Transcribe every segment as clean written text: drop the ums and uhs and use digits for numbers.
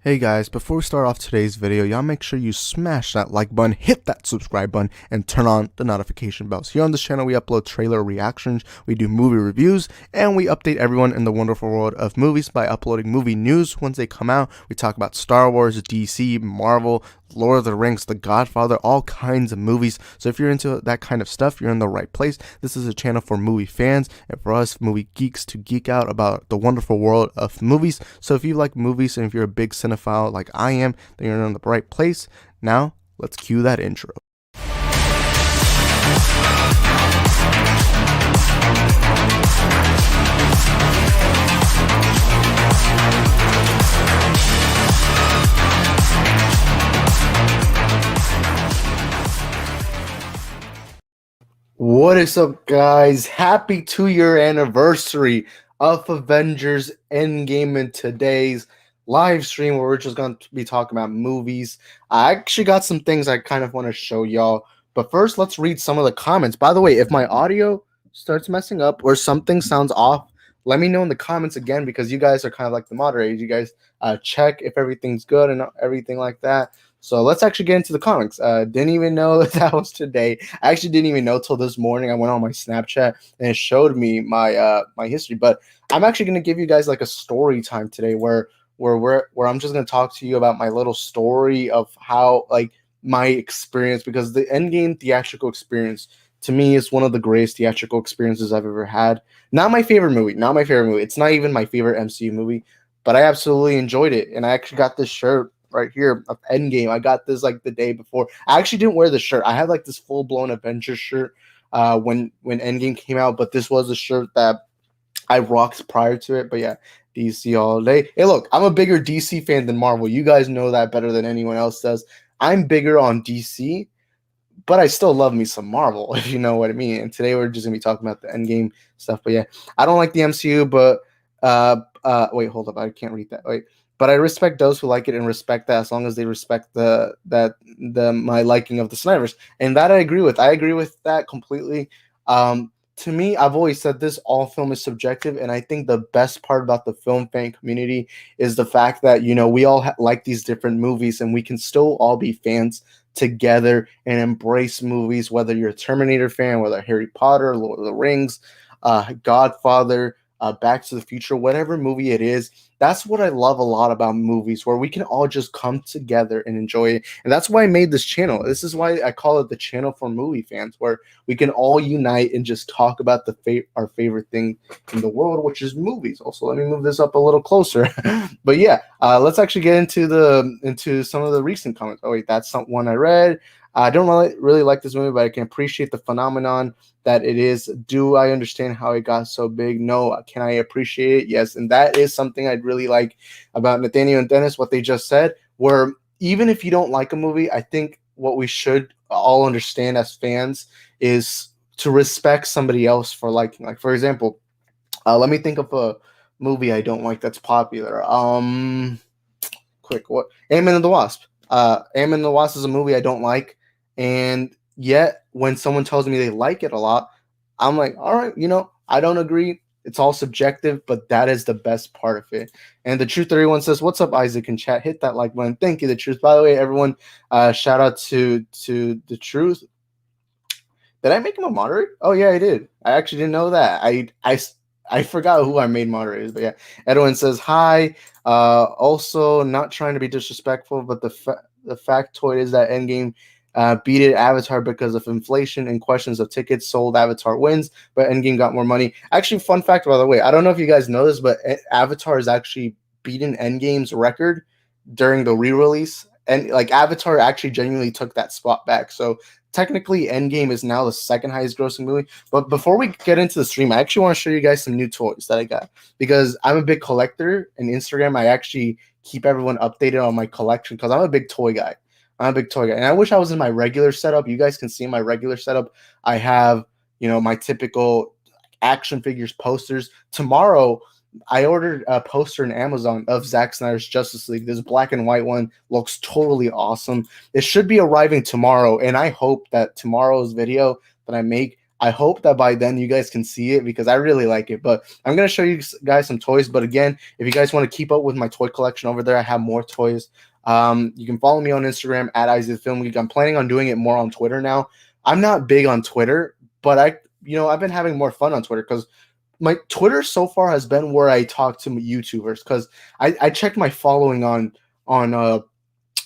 Hey guys, before we start off today's video, y'all make sure you smash that like button, hit that subscribe button, and turn on the notification bells. Here on this channel, we upload trailer reactions, we do movie reviews, and we update everyone in the wonderful world of movies by uploading movie news once they come out. We talk about Star Wars, DC, Marvel, Lord of the Rings, The Godfather, all kinds of movies. So if you're into that kind of stuff, you're in the right place. This is a channel for movie fans and for us movie geeks to geek out about the wonderful world of movies. So if you like movies and if you're a big cinephile like I am, then you're in the right place. Now, let's cue that intro. What is up, guys? Happy 2-year anniversary of Avengers Endgame in today's live stream where we're just going to be talking about movies. I actually got some things I kind of want to show y'all, but first let's read some of the comments. By the way, if my audio starts messing up or something sounds off, let me know in the comments again, because you guys are kind of like the moderators. You guys check if everything's good and everything like that. So let's actually get into the comics. Didn't even know that was today. I actually didn't even know till this morning. I went on my Snapchat and it showed me my my history. But I'm actually going to give you guys like a story time today where I'm just going to talk to you about my little story of how, like, my experience, because the Endgame theatrical experience to me is one of the greatest theatrical experiences I've ever had. Not my favorite movie. Not my favorite movie. It's not even my favorite MCU movie, but I absolutely enjoyed it. And I actually got this shirt right here of Endgame. I got this like the day before. I actually didn't wear the shirt. I had like this full-blown Avengers shirt when Endgame came out, but this was a shirt that I rocked prior to it. But yeah, DC all day. Hey, look, I'm a bigger DC fan than Marvel. You guys know that better than anyone else does. I'm bigger on DC, but I still love me some Marvel, if you know what I mean. And today we're just gonna be talking about the Endgame stuff. But yeah, I don't like the MCU, but wait, hold up, I can't read that. Wait, but I respect those who like it and respect that as long as they respect my liking of the Snyders, and that I agree with. I agree with that completely. To me, I've always said this: all film is subjective, and I think the best part about the film fan community is the fact that we all like these different movies, and we can still all be fans together and embrace movies, whether you're a Terminator fan, whether Harry Potter, Lord of the Rings, Godfather, Back to the Future, whatever movie it is. That's what I love a lot about movies, where we can all just come together and enjoy it. And that's why I made this channel. This is why I call it the channel for movie fans, where we can all unite and just talk about our favorite thing in the world, which is movies. Also, let me move this up a little closer. But yeah, let's actually get into some of the recent comments. Oh wait, that's one I read. I don't really like this movie, but I can appreciate the phenomenon that it is. Do I understand how it got so big? No. Can I appreciate it? Yes. And that is something I'd really like about Nathaniel and Dennis, what they just said, where even if you don't like a movie, I think what we should all understand as fans is to respect somebody else for liking. Like, for example, let me think of a movie I don't like that's popular. What? Ant-Man and the Wasp. Ant-Man and the Wasp is a movie I don't like, and yet when someone tells me they like it a lot, I'm like, all right, I don't agree. It's all subjective, but that is the best part of it. And the Truth 31 says, "What's up, Isaac in chat? Hit that like button. Thank you, the Truth. By the way, everyone, shout out to the Truth. Did I make him a moderator? Oh yeah, I did. I actually didn't know that. I forgot who I made moderators, but yeah. Edwin says hi. Also, not trying to be disrespectful, but the factoid is that Endgame beat Avatar because of inflation and questions of tickets sold. Avatar wins, but Endgame got more money. Actually, fun fact, by the way, I don't know if you guys know this, but Avatar has actually beaten Endgame's record during the re-release. And like, Avatar actually genuinely took that spot back. So technically, Endgame is now the second highest grossing movie. But before we get into the stream, I actually want to show you guys some new toys that I got, because I'm a big collector. And Instagram, I actually keep everyone updated on my collection, because I'm a big toy guy. And I wish I was in my regular setup. You guys can see my regular setup. I have, my typical action figures, posters. Tomorrow, I ordered a poster in Amazon of Zack Snyder's Justice League. This black and white one looks totally awesome. It should be arriving tomorrow, and I hope that tomorrow's video that I make, I hope that by then you guys can see it because I really like it. But I'm gonna show you guys some toys. But again, if you guys want to keep up with my toy collection over there, I have more toys. You can follow me on Instagram at Isaac Film Geek. I'm planning on doing it more on Twitter now. I'm not big on Twitter, but I've been having more fun on Twitter because my Twitter so far has been where I talk to YouTubers because I checked my following on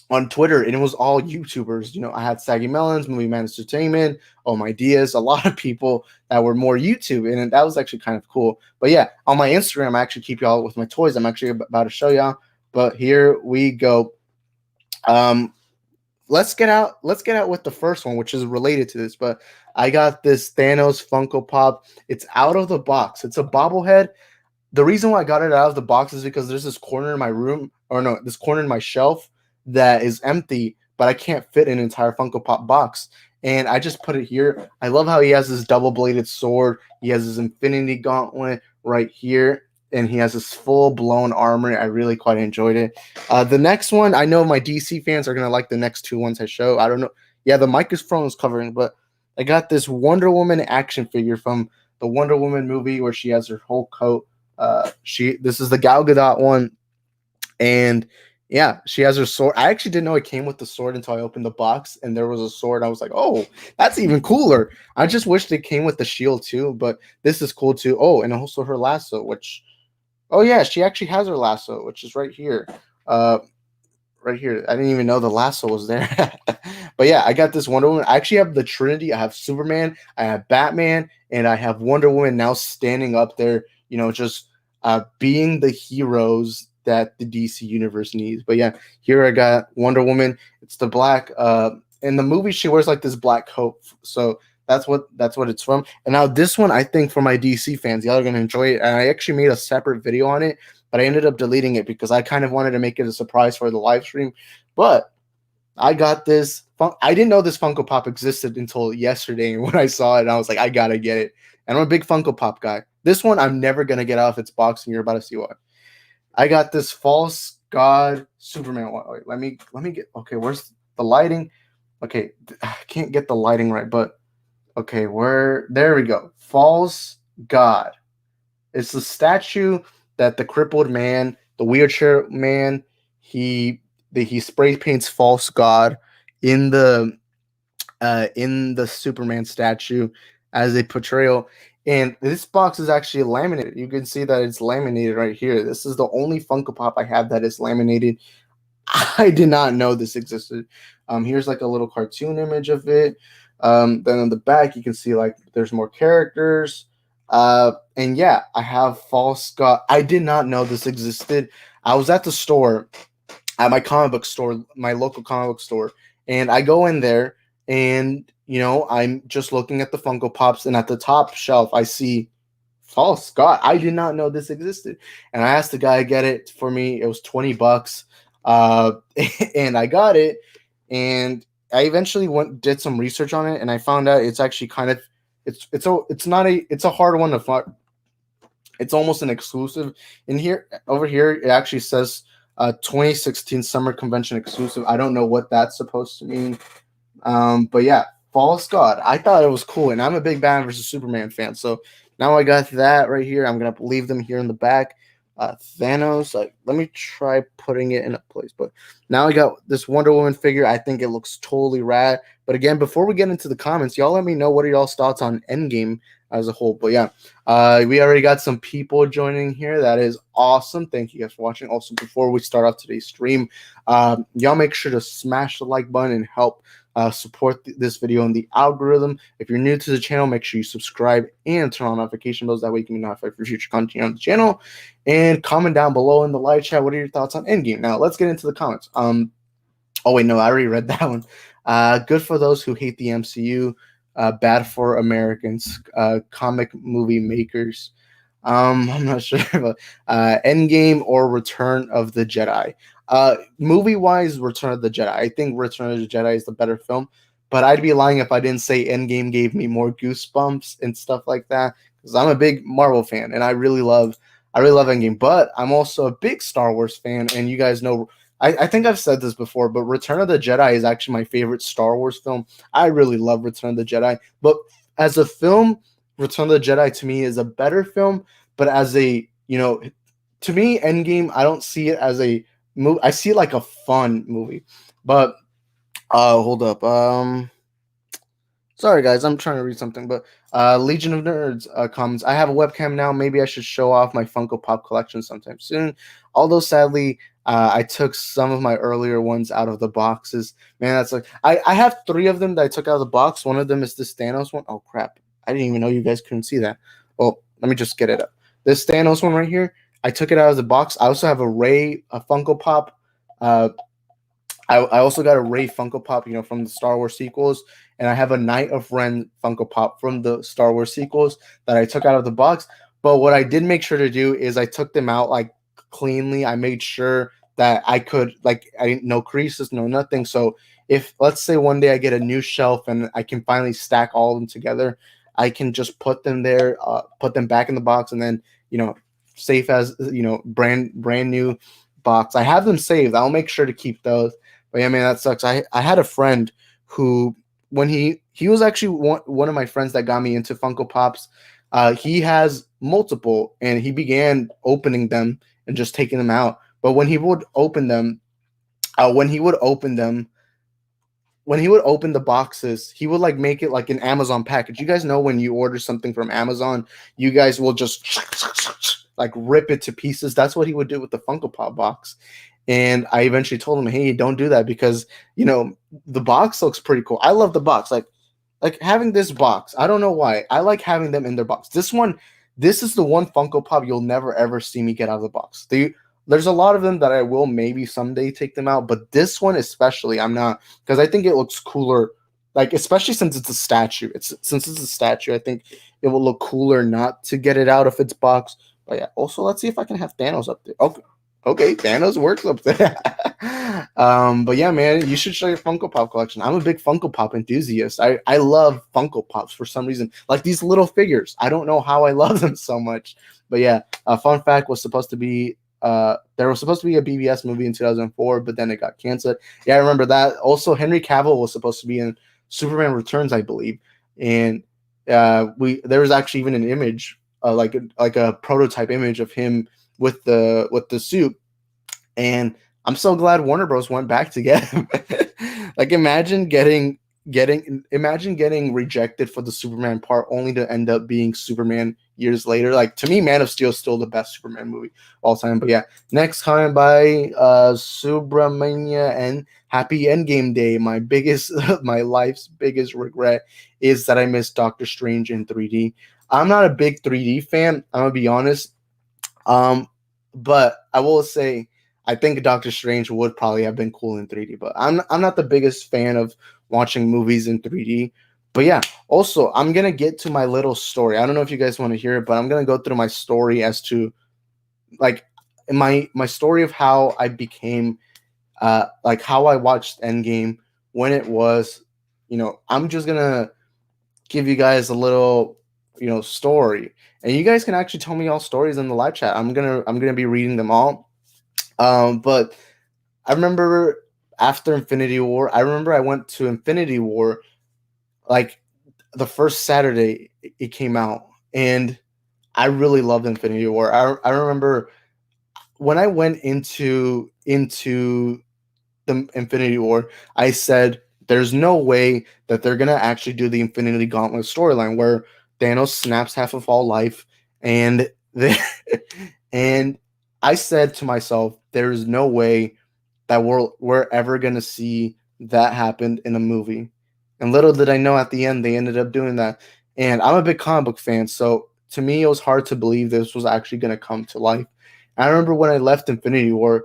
on Twitter, and it was all YouTubers. I had Saggy Melons, Movie Man Entertainment, Oh My Diaz, a lot of people that were more YouTube, and that was actually kind of cool. But yeah, on my Instagram, I actually keep y'all with my toys. I'm actually about to show y'all, but here we go. Let's get out with the first one, which is related to this. But I got this Thanos Funko Pop. It's out of the box. It's a bobblehead. The reason why I got it out of the box is because there's this corner in my room, or no, this corner in my shelf that is empty, but I can't fit an entire Funko Pop box. And I just put it here. I love how he has this double-bladed sword. He has his Infinity Gauntlet right here, and he has this full-blown armor. I really quite enjoyed it. The next one, I know my DC fans are going to like the next two ones I show. I don't know. Yeah, the microphone is covering, but I got this Wonder Woman action figure from the Wonder Woman movie where she has her whole coat. This is the Gal Gadot one, and yeah, she has her sword. I actually didn't know it came with the sword until I opened the box and there was a sword. I was like, oh, that's even cooler. I just wished it came with the shield too, but this is cool too. Oh, and also her lasso, which, oh yeah, she actually has her lasso, which is right here. Right here. I didn't even know the lasso was there. But yeah, I got this Wonder Woman. I actually have the Trinity. I have Superman, I have Batman, and I have Wonder Woman now standing up there, just being the heroes that the DC universe needs. But yeah, here I got Wonder Woman. It's the black. In the movie, she wears like this black coat. So that's what it's from. And now this one, I think for my DC fans, y'all are gonna enjoy it. And I actually made a separate video on it, but I ended up deleting it because I kind of wanted to make it a surprise for the live stream. But I got this. I didn't know this Funko Pop existed until yesterday, and when I saw it, I was like, I gotta get it. And I'm a big Funko Pop guy. This one, I'm never gonna get out of its box, and you're about to see why. I got this False God Superman one. Wait, let me get. Okay, where's the lighting? Okay, I can't get the lighting right, but okay, there we go. False God. It's the statue that the crippled man, the wheelchair man, he spray paints False God in the Superman statue as a portrayal. And this box is actually laminated. You can see that it's laminated right here. This is the only Funko Pop I have that is laminated. I did not know this existed. Here's like a little cartoon image of it. Then on the back, you can see like there's more characters. And yeah, I have False God. I did not know this existed. I was at the store, at my comic book store, my local comic book store, and I go in there, and I'm just looking at the Funko Pops, and at the top shelf, I see False God. I did not know this existed, and I asked the guy to get it for me. It was $20, and I got it, and I eventually did some research on it, and I found out it's actually kind of it's a hard one to find. It's almost an exclusive. In here, over here, it actually says 2016 Summer Convention exclusive. I don't know what that's supposed to mean. But yeah, False God. I thought it was cool, and I'm a big Batman versus Superman fan. So now I got that right here. I'm gonna leave them here in the back. Thanos. Let me try putting it in a place. But now I got this Wonder Woman figure. I think it looks totally rad. But again, before we get into the comments, y'all let me know what are y'all's thoughts on Endgame as a whole. But yeah, we already got some people joining here. That is awesome. Thank you guys for watching. Also, before we start off today's stream, y'all make sure to smash the like button and help support this video in the algorithm. If you're new to the channel, make sure you subscribe and turn on notification bells. That way you can be notified for future content on the channel. And comment down below in the live chat, what are your thoughts on Endgame? Now, let's get into the comments. Oh, wait, no, I already read that one. Good for those who hate the MCU. Bad for Americans. Comic movie makers. I'm not sure, but Endgame or Return of the Jedi. Movie-wise, Return of the Jedi. I think Return of the Jedi is the better film, but I'd be lying if I didn't say Endgame gave me more goosebumps and stuff like that, because I'm a big Marvel fan, and I really love Endgame, but I'm also a big Star Wars fan, and you guys know, I think I've said this before, but Return of the Jedi is actually my favorite Star Wars film. I really love Return of the Jedi, but as a film, Return of the Jedi to me is a better film, but as a, to me, Endgame, I don't see it as a movie. I see it like a fun movie. But hold up. Sorry, guys, I'm trying to read something, but Legion of Nerds comes. I have a webcam now. Maybe I should show off my Funko Pop collection sometime soon. Although, sadly, I took some of my earlier ones out of the boxes. Man, that's like I have three of them that I took out of the box. One of them is this Thanos one. Oh crap! I didn't even know you guys couldn't see that. Well, let me just get it up. This Thanos one right here. I took it out of the box. I also have a Funko Pop. Uh, I also got a Rey Funko Pop, from the Star Wars sequels, and I have a Knight of Ren Funko Pop from the Star Wars sequels that I took out of the box. But what I did make sure to do is I took them out like cleanly. I made sure that I could I didn't no creases, no nothing. So if let's say one day I get a new shelf and I can finally stack all of them together, I can just put them there, put them back in the box, and then safe as brand new box. I have them saved. I'll make sure to keep those. But yeah, man, that sucks. I had a friend who, when he was actually one of my friends that got me into Funko Pops. He has multiple, and he began opening them and just taking them out. But when he would open them, when he would open them, when he would open the boxes, he would like make it like an Amazon package. You guys know when you order something from Amazon, you guys will just like rip it to pieces. That's what he would do with the Funko Pop box. And I eventually told him, "Hey, don't do that because the box looks pretty cool. I love the box. Like having this box. I don't know why. I like having them in their box. This is the one Funko Pop you'll never ever see me get out of the box. There's a lot of them that I will maybe someday take them out, but this one especially, I'm not, because I think it looks cooler. Like especially since it's a statue. Since it's a statue, I think it will look cooler not to get it out of its box. But yeah, also let's see if I can have Thanos up there. Okay, Thanos works up there. But yeah, man, you should show your Funko Pop collection. I'm a big Funko Pop enthusiast. I love Funko Pops for some reason. Like these little figures. I don't know how I love them so much. But yeah, fun fact was supposed to be there was supposed to be a BBS movie in 2004, but then it got canceled. Yeah, I remember that. Also, Henry Cavill was supposed to be in Superman Returns, I believe, and there was actually even an image, like a prototype image of him with the suit, and I'm so glad Warner Bros. Went back to get him. Like imagine getting rejected for the Superman part only to end up being Superman years later. Like to me, Man of Steel is still the best Superman movie all time. But yeah, next comment by Subramania and Happy Endgame Day. My biggest my life's biggest regret is that I missed Doctor Strange in 3D. I'm not a big 3D fan, I'm gonna be honest. But I will say I think Doctor Strange would probably have been cool in 3D, but I'm not the biggest fan of watching movies in 3D. But yeah, also I'm gonna get to my little story. I don't know if you guys want to hear it, but I'm gonna go through my story as to like my story of how I became like how I watched Endgame when it was, I'm just gonna give you guys a little, story. And you guys can actually tell me all stories in the live chat. I'm gonna be reading them all. But I remember after Infinity War, I remember I went to Infinity War like the first Saturday it came out, and I really loved Infinity War. I remember when I went into the Infinity War, I said there's no way that they're gonna actually do the Infinity Gauntlet storyline where Thanos snaps half of all life, and and I said to myself, there is no way that we're ever gonna see that happen in a movie. And little did I know at the end they ended up doing that. And I'm a big comic book fan, so to me it was hard to believe this was actually gonna come to life. I remember when I left Infinity War,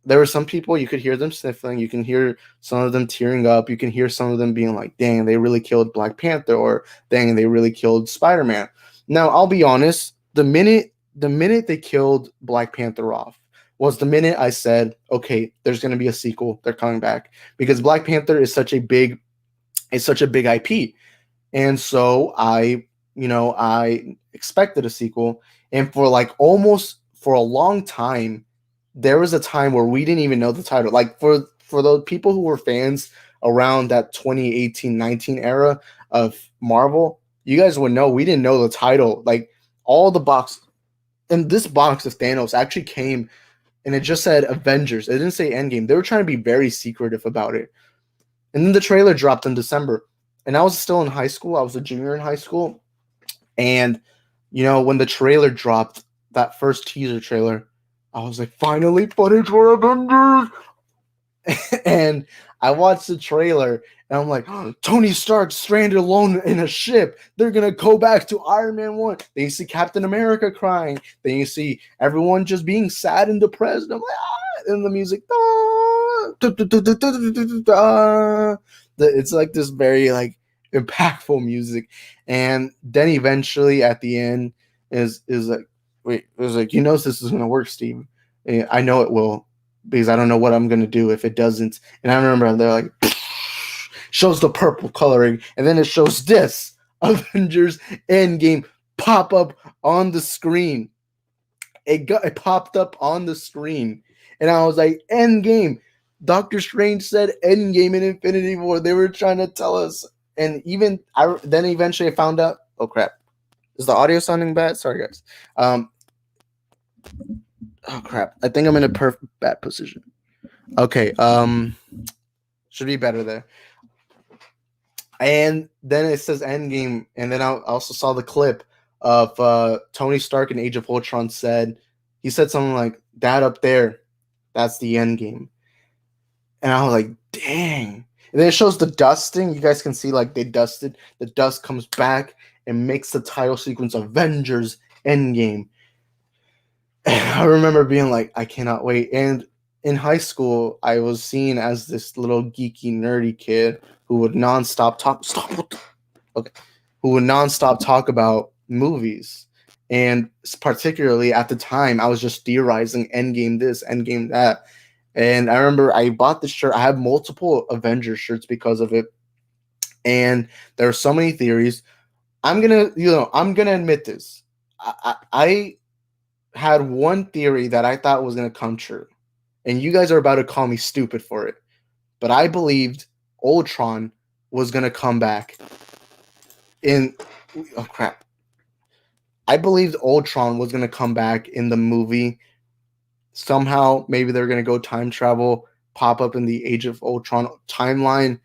there were some people you could hear them sniffling, you can hear some of them tearing up, you can hear some of them being like, dang, they really killed Black Panther, or dang, they really killed Spider-Man. Now I'll be honest, the minute they killed Black Panther off was the minute I said, okay, there's going to be a sequel, they're coming back, because Black Panther is such a big IP. And so I expected a sequel, and for a long time there was a time where we didn't even know the title. Like for the people who were fans around that 2018-19 era of Marvel, you guys would know we didn't know the title. Like all the box and this box of Thanos actually came and it just said Avengers. It didn't say Endgame. They were trying to be very secretive about it. And then the trailer dropped in December. And I was still in high school. I was a junior in high school. And, when the trailer dropped, that first teaser trailer, I was like, finally footage for Avengers. And I watched the trailer and I'm like, oh, Tony Stark stranded alone in a ship. They're going to go back to Iron Man 1. Then you see Captain America crying. Then you see everyone just being sad and depressed. I'm like, and the music, it's like this very like impactful music. And then eventually at the end is like, wait, it was like, this is going to work, Steve. I know it will, because I don't know what I'm going to do if it doesn't. And I remember they're like, shows the purple coloring, and then it shows this Avengers Endgame pop up on the screen. It popped up on the screen, and I was like, Endgame. Doctor Strange said Endgame in Infinity War. They were trying to tell us. And then eventually I found out, oh crap. Is the audio sounding bad? Sorry, guys. Oh crap! I think I'm in a bad position. Okay, should be better there. And then it says Endgame, and then I also saw the clip of Tony Stark in Age of Ultron he said something like, "That up there, that's the Endgame." And I was like, "Dang!" And then it shows the dusting. You guys can see like they dusted. The dust comes back and makes the title sequence Avengers Endgame. I remember being like, I cannot wait. And in high school, I was seen as this little geeky, nerdy kid who would nonstop talk about movies. And particularly at the time, I was just theorizing Endgame this, Endgame that. And I remember I bought this shirt. I have multiple Avengers shirts because of it. And there are so many theories. I'm gonna admit this. I had one theory that I thought was going to come true. And you guys are about to call me stupid for it. But I believed Ultron was going to come back oh crap. I believed Ultron was going to come back in the movie. Somehow, maybe they're going to go time travel, pop up in the Age of Ultron timeline.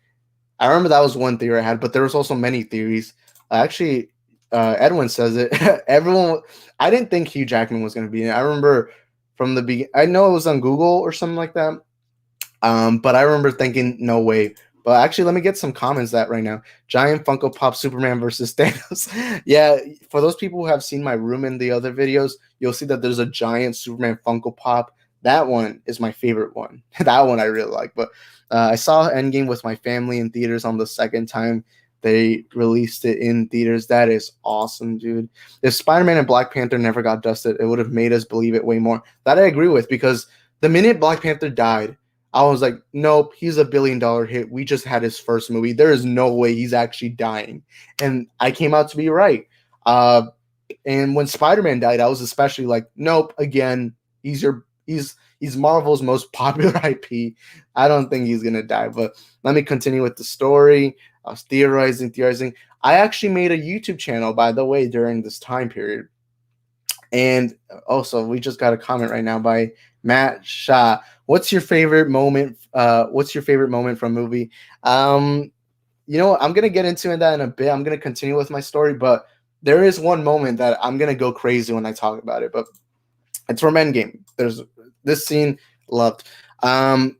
I remember that was one theory I had, but there was also many theories. Actually, Edwin says it. I didn't think Hugh Jackman was going to be in it. I remember from the beginning. I know it was on Google or something like that. But I remember thinking, no way. But actually, let me get some comments that right now. Giant Funko Pop Superman versus Thanos. Yeah, for those people who have seen my room in the other videos, you'll see that there's a giant Superman Funko Pop. That one is my favorite one. That one I really like. But I saw Endgame with my family in theaters on the second time they released it in theaters. That is awesome, dude. If Spider-Man and Black Panther never got dusted, it would have made us believe it way more. That I agree with, because the minute Black Panther died, I was like, nope, he's $1 billion hit. We just had his first movie. There is no way he's actually dying. And I came out to be right. And when Spider-Man died, I was especially like, nope, again, he's Marvel's most popular IP. I don't think he's gonna die. But let me continue with the story. I was theorizing. I actually made a YouTube channel, by the way, during this time period. And also, we just got a comment right now by Matt Shah. What's your favorite moment? What's your favorite moment from a movie? I'm gonna get into that in a bit. I'm gonna continue with my story, but there is one moment that I'm gonna go crazy when I talk about it. But it's from Endgame. There's this scene, loved.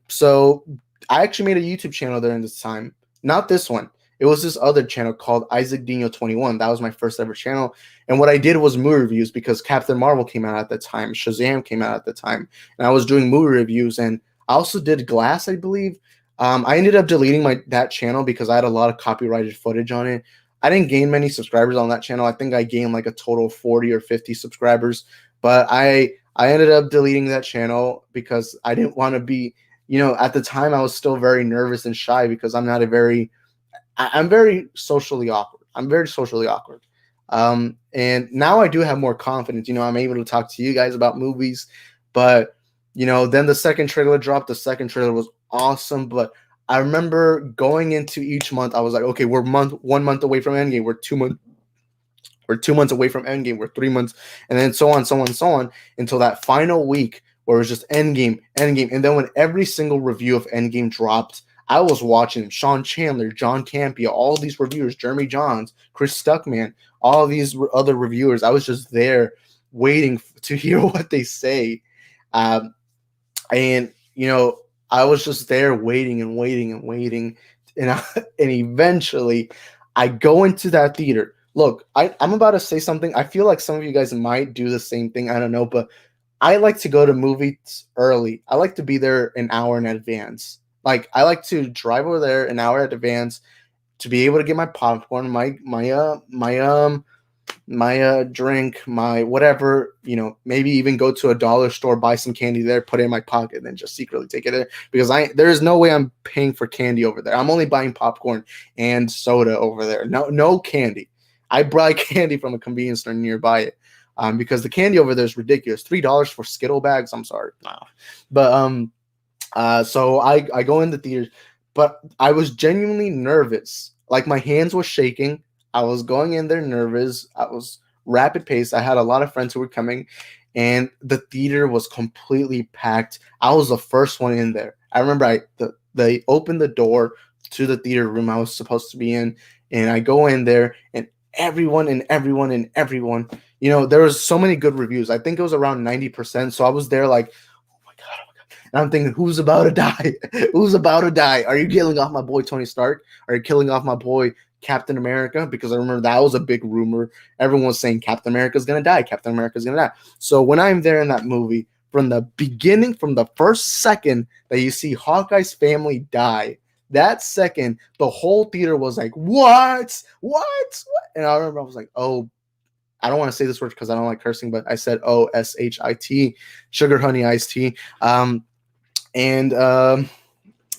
So I actually made a YouTube channel during this time. Not this one. It was this other channel called Isaac Dino 21. That was my first ever channel. And what I did was movie reviews, because Captain Marvel came out at the time. Shazam came out at the time. And I was doing movie reviews. And I also did Glass, I believe. I ended up deleting that channel because I had a lot of copyrighted footage on it. I didn't gain many subscribers on that channel. I think I gained like a total of 40 or 50 subscribers. But I ended up deleting that channel because I didn't want to be, at the time I was still very nervous and shy, because I'm very socially awkward. I'm very socially awkward. And now I do have more confidence. I'm able to talk to you guys about movies. But, then the second trailer dropped. The second trailer was awesome. But I remember going into each month, I was like, okay, we're 1 month away from Endgame. We're 2 months away from Endgame. We're 3 months, and then so on, so on, so on, until that final week where it was just Endgame, Endgame. And then when every single review of Endgame dropped, I was watching Sean Chandler, John Campia, all these reviewers, Jeremy Johns, Chris Stuckman, all these other reviewers. I was just there waiting to hear what they say. Um, and I was just there waiting and waiting and waiting, and eventually I go into that theater. Look, I'm about to say something. I feel like some of you guys might do the same thing. I don't know, but I like to go to movies early. I like to be there an hour in advance. Like, I like to drive over there an hour in advance to be able to get my popcorn, my drink, my whatever, maybe even go to a dollar store, buy some candy there, put it in my pocket, and then just secretly take it there, because there is no way I'm paying for candy over there. I'm only buying popcorn and soda over there. No candy. I buy candy from a convenience store nearby it, because the candy over there is ridiculous. $3 for Skittle bags. I'm sorry, no. But so I go in the theaters, but I was genuinely nervous. Like, my hands were shaking. I was going in there nervous. I was rapid pace. I had a lot of friends who were coming, and the theater was completely packed. I was the first one in there. I remember they opened the door to the theater room I was supposed to be in, and I go in there, and everyone, there was so many good reviews. I think it was around 90%. So I was there like, oh my god, oh my god. And I'm thinking, who's about to die? Who's about to die? Are you killing off my boy Tony Stark? Are you killing off my boy Captain America? Because I remember that was a big rumor. Everyone was saying Captain America's gonna die. Captain America's gonna die. So when I'm there in that movie, from the beginning, from the first second that you see Hawkeye's family die, that second, the whole theater was like, what? And I remember I was like, oh, I don't want to say this word because I don't like cursing, but I said OSHIT, sugar honey iced tea. And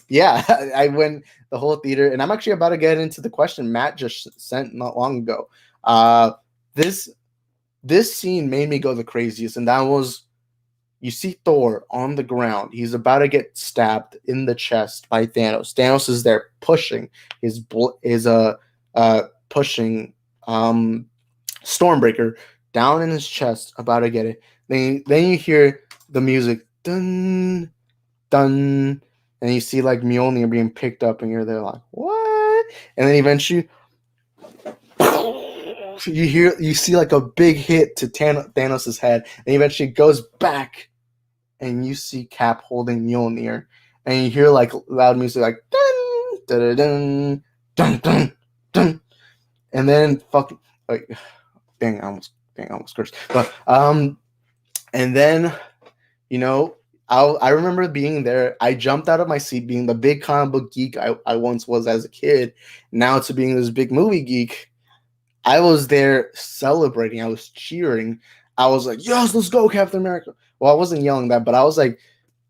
yeah, I went the whole theater, and I'm actually about to get into the question Matt just sent not long ago. This scene made me go the craziest, and that was, you see Thor on the ground. He's about to get stabbed in the chest by Thanos. Thanos is there pushing pushing Stormbreaker down in his chest, about to get it. Then you hear the music, dun dun, and you see like Mjolnir being picked up, and you're there like, what? And then eventually you see like a big hit to Thanos' head, and eventually goes back, and you see Cap holding Mjolnir, and you hear like loud music like dun dun dun dun dun dun, and then fucking like, dang, I almost cursed. But and then I remember being there. I jumped out of my seat, being the big comic book geek I once was as a kid. Now to being this big movie geek, I was there celebrating. I was cheering. I was like, yes, let's go, Captain America. Well, I wasn't yelling that, but I was like,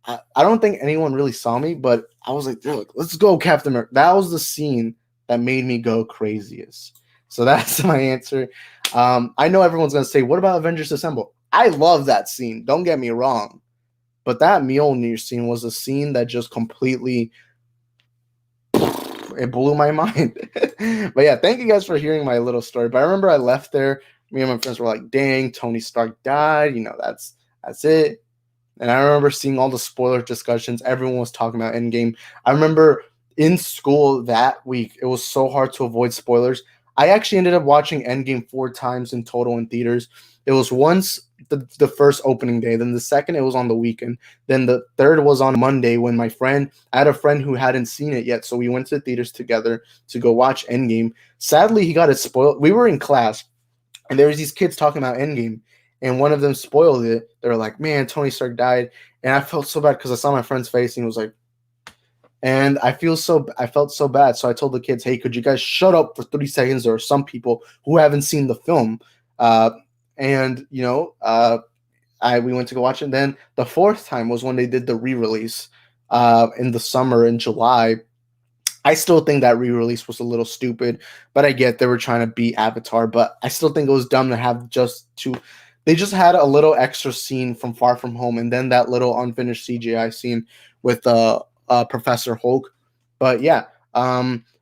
I don't think anyone really saw me, but I was like, let's go, Captain America. That was the scene that made me go craziest. So that's my answer. I know everyone's going to say, what about Avengers Assemble? I love that scene. Don't get me wrong. But that Mjolnir scene was a scene that just completely, it blew my mind. But yeah, thank you guys for hearing my little story. But I remember I left there. Me and my friends were like, dang, Tony Stark died. That's it. And I remember seeing all the spoiler discussions. Everyone was talking about Endgame. I remember in school that week, it was so hard to avoid spoilers. I actually ended up watching Endgame 4 times in total in theaters. It was once the first opening day, then the second it was on the weekend, then the third was on Monday when I had a friend who hadn't seen it yet, so we went to the theaters together to go watch Endgame. Sadly, he got it spoiled. We were in class, and there was these kids talking about Endgame, and one of them spoiled it. They were like, man, Tony Stark died. And I felt so bad because I saw my friend's face, and he was like, and I felt so bad. So I told the kids, hey, could you guys shut up for 30 seconds? There are some people who haven't seen the film. And we went to go watch it. And then the fourth time was when they did the re-release in the summer in July. I still think that re-release was a little stupid, but I get they were trying to beat Avatar, but I still think it was dumb to have they just had a little extra scene from Far From Home, and then that little unfinished CGI scene with Professor Hulk. But yeah,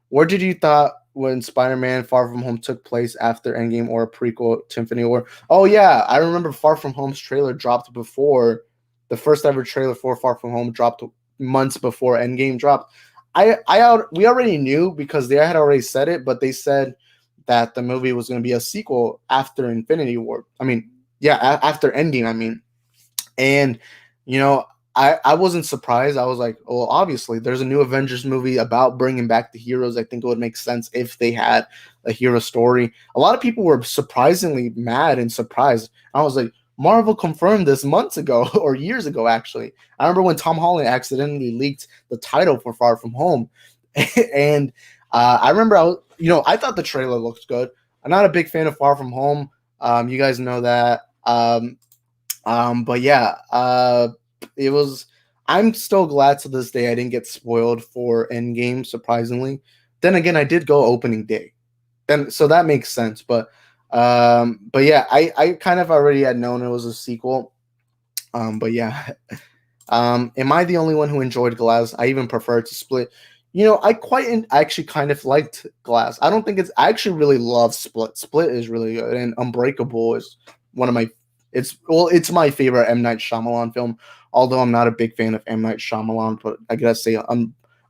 what did you thought when Spider-Man Far From Home took place after Endgame or a prequel to Infinity War? Oh yeah, I remember Far From Home's trailer dropped before the first ever trailer for Far From Home dropped months before Endgame dropped. We already knew because they had already said it, but they said that the movie was going to be a sequel after Infinity War. I mean, yeah, after Endgame. I mean, and you know, I wasn't surprised. I was like, well, obviously, there's a new Avengers movie about bringing back the heroes. I think it would make sense if they had a hero story. A lot of people were surprisingly mad and surprised. I was like, Marvel confirmed this months ago or years ago, actually. I remember when Tom Holland accidentally leaked the title for Far From Home, and I remember I thought the trailer looked good. I'm not a big fan of Far From Home. You guys know that. But yeah, it was. I'm still glad to this day I didn't get spoiled for Endgame. Surprisingly, then again, I did go opening day, then so that makes sense. But yeah, I kind of already had known it was a sequel. But yeah, am I the only one who enjoyed Glass? I even preferred to Split. I actually kind of liked Glass. I don't think it's. I actually really love Split. Split is really good, and Unbreakable is one of my. It's my favorite M Night Shyamalan film. Although I'm not a big fan of M Night Shyamalan, but I gotta say,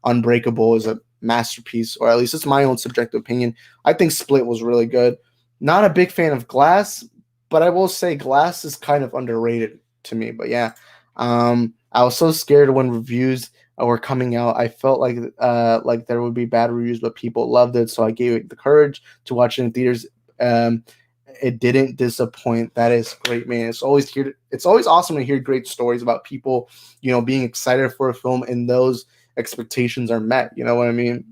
Unbreakable is a masterpiece, or at least it's my own subjective opinion. I think Split was really good. Not a big fan of Glass, but I will say Glass is kind of underrated to me. But yeah, I was so scared when reviews were coming out. I felt like there would be bad reviews, but people loved it, so I gave it the courage to watch it in theaters. Um, it didn't disappoint. That is great, man. It's always awesome to hear great stories about people, being excited for a film and those expectations are met. You know what I mean?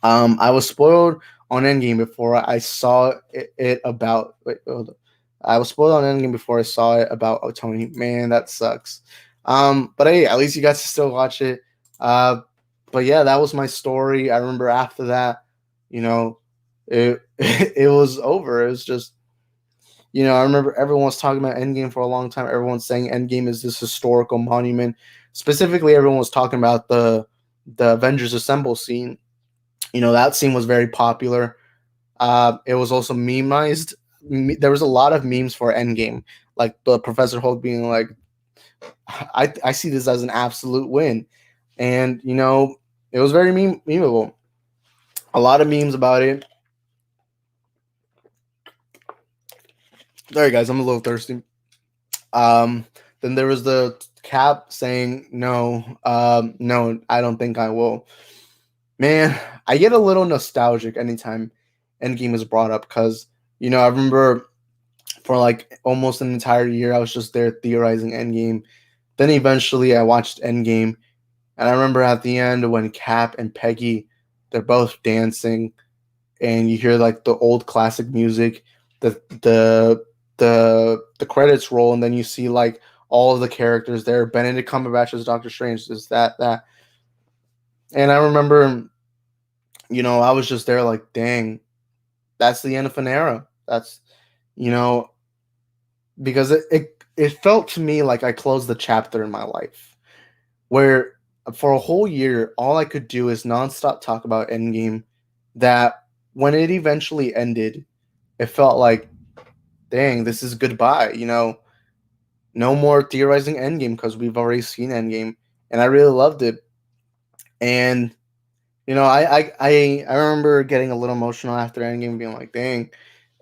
I was spoiled on Endgame before I saw it about. Wait, hold on. I was spoiled on Endgame before I saw it about Tony. Man, that sucks. But hey, at least you got to still watch it. Uh, but yeah, that was my story. I remember after that, you know, it it was over. It was just, I remember everyone was talking about Endgame for a long time. Everyone's saying Endgame is this historical monument. Specifically, everyone was talking about the Avengers Assemble scene. That scene was very popular. It was also memized. There was a lot of memes for Endgame, like the Professor Hulk being like, I see this as an absolute win. And, it was very memeable. A lot of memes about it. Sorry, guys, I'm a little thirsty. Um, then there was the Cap saying, no, no, I don't think I will. Man, I get a little nostalgic anytime Endgame is brought up because, I remember for like almost an entire year, I was just there theorizing Endgame. Then eventually I watched Endgame, and I remember at the end when Cap and Peggy, they're both dancing, and you hear like the old classic music, the the credits roll, and then you see like all of the characters there. Benedict Cumberbatch as Doctor Strange, is that, and I remember, I was just there like, dang, that's the end of an era. That's, you know, because it felt to me like I closed the chapter in my life where for a whole year all I could do is nonstop talk about Endgame. That when it eventually ended, it felt like, dang, this is goodbye. No more theorizing Endgame because we've already seen Endgame, and I really loved it. And I remember getting a little emotional after Endgame, being like, dang,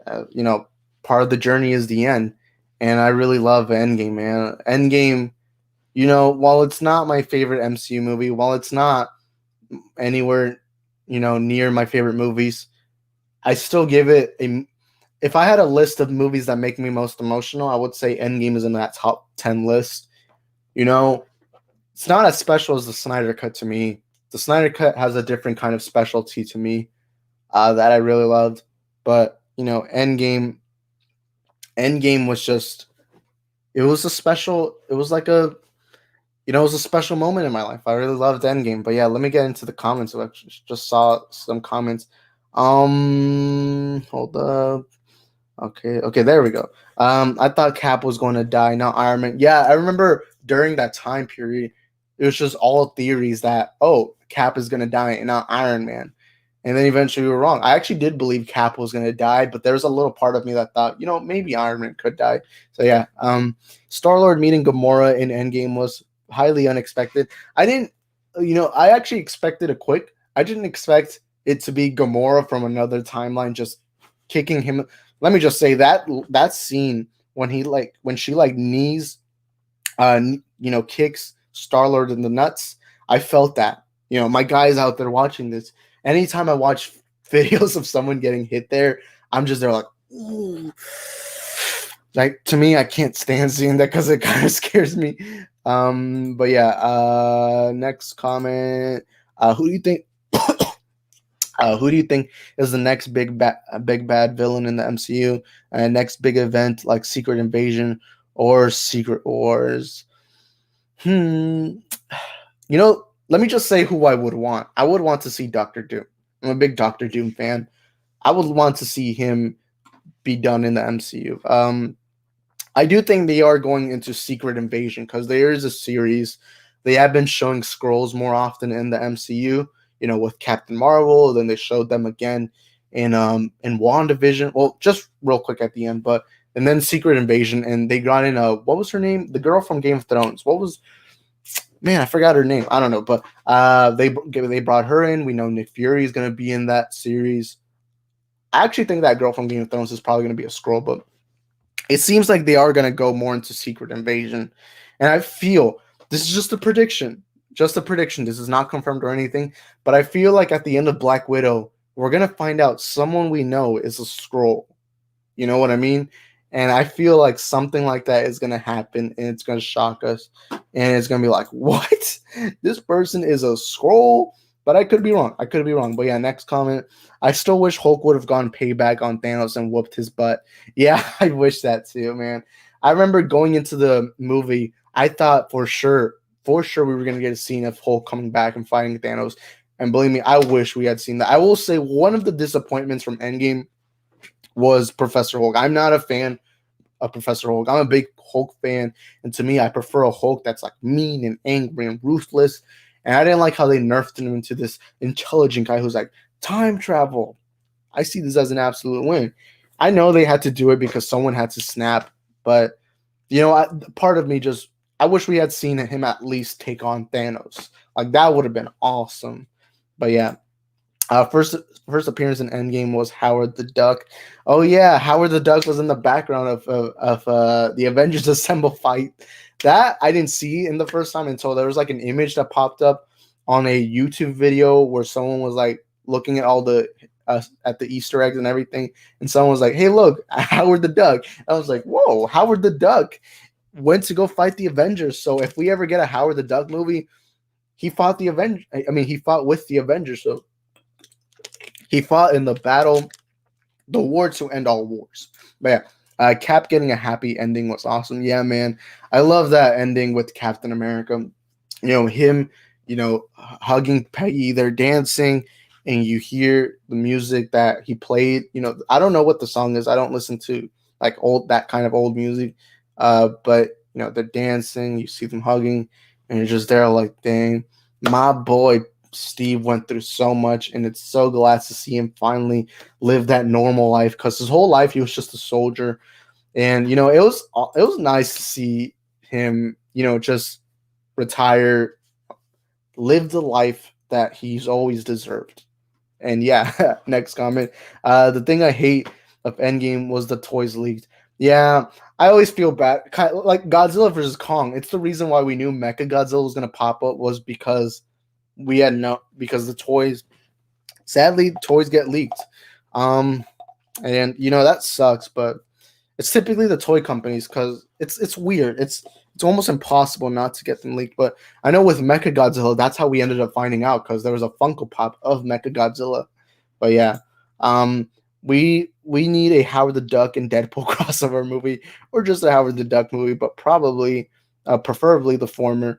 uh, you know, part of the journey is the end, and I really love Endgame, man. Endgame, while it's not my favorite MCU movie, while it's not anywhere, near my favorite movies, I still give it a. If I had a list of movies that make me most emotional, I would say Endgame is in that top 10 list. You know, it's not as special as the Snyder Cut to me. The Snyder Cut has a different kind of specialty to me that I really loved. But Endgame was just. It was a special. It was like a. It was a special moment in my life. I really loved Endgame. But yeah, let me get into the comments. I just saw some comments. Hold up. Okay, there we go. I thought Cap was going to die, not Iron Man. Yeah, I remember during that time period. It was just all theories that, oh, Cap is gonna die and not Iron Man. And then eventually we were wrong. I actually did believe Cap was gonna die, but there was a little part of me that thought, maybe Iron Man could die. So yeah, Star Lord meeting Gamora in Endgame was highly unexpected. I didn't, I actually expected a quick. I didn't expect it to be Gamora from another timeline just kicking him. Let me just say that scene when she knees, kicks Star Lord in the nuts. I felt that. My guys out there watching this. Anytime I watch videos of someone getting hit there, I'm just there like, ooh. Like, to me, I can't stand seeing that because it kind of scares me. But yeah. Next comment. Who do you think? Who do you think is the next big bad villain in the MCU? Next big event like Secret Invasion or Secret Wars? Let me just say who I would want. I would want to see Doctor Doom. I'm a big Doctor Doom fan. I would want to see him be done in the MCU. I do think they are going into Secret Invasion because there is a series. They have been showing Skrulls more often in the MCU, with Captain Marvel. Then they showed them again in WandaVision. Well, just real quick at the end, and then Secret Invasion, and they got in what was her name? The girl from Game of Thrones. Man, I forgot her name. I don't know, but they brought her in. We know Nick Fury is going to be in that series. I actually think that girl from Game of Thrones is probably going to be a Skrull, but it seems like they are going to go more into Secret Invasion. And I feel this is just a prediction. Just a prediction. This is not confirmed or anything, but I feel like at the end of Black Widow, we're going to find out someone we know is a Skrull. You know what I mean? And I feel like something like that is going to happen, and it's going to shock us. And it's going to be like, what? This person is a Skrull? But I could be wrong. But yeah, next comment. I still wish Hulk would have gone payback on Thanos and whooped his butt. Yeah, I wish that too, man. I remember going into the movie, I thought for sure we were going to get a scene of Hulk coming back and fighting Thanos. And believe me, I wish we had seen that. I will say one of the disappointments from Endgame was Professor Hulk. I'm not a fan of Professor Hulk. I'm a big Hulk fan, and to me, I prefer a Hulk that's like mean and angry and ruthless. And I didn't like how they nerfed him into this intelligent guy who's like, time travel. I see this as an absolute win. I know they had to do it because someone had to snap, but part of me I wish we had seen him at least take on Thanos. Like, that would have been awesome. But yeah, first appearance in Endgame was Howard the Duck. Oh yeah, Howard the Duck was in the background of the Avengers Assemble fight. That I didn't see in the first time until there was like an image that popped up on a YouTube video where someone was like looking at all the at the Easter eggs and everything, and someone was like, "Hey, look, Howard the Duck." I was like, "Whoa, Howard the Duck went to go fight the Avengers." So if we ever get a Howard the Duck movie, he fought the Avengers. I mean, he fought with the Avengers. So he fought in the battle, the war to end all wars. But yeah, Cap getting a happy ending was awesome. Yeah, man. I love that ending with Captain America. Him, hugging Peggy, they're dancing, and you hear the music that he played. I don't know what the song is. I don't listen to like that kind of old music. But they're dancing, you see them hugging, and you're just there like, dang, my boy Steve went through so much, and it's so glad to see him finally live that normal life, because his whole life he was just a soldier. And it was nice to see him just retire, live the life that he's always deserved. And yeah, next comment. The thing I hate of Endgame was the toys leaked. Yeah, I always feel bad. Like Godzilla versus Kong. It's the reason why we knew Mecha Godzilla was gonna pop up, was because because the toys, sadly, toys get leaked. And that sucks, but it's typically the toy companies, because it's weird. It's almost impossible not to get them leaked. But I know with Mecha Godzilla, that's how we ended up finding out, because there was a Funko Pop of Mecha Godzilla. But yeah, we need a Howard the Duck and Deadpool crossover movie, or just a Howard the Duck movie, but probably, preferably the former.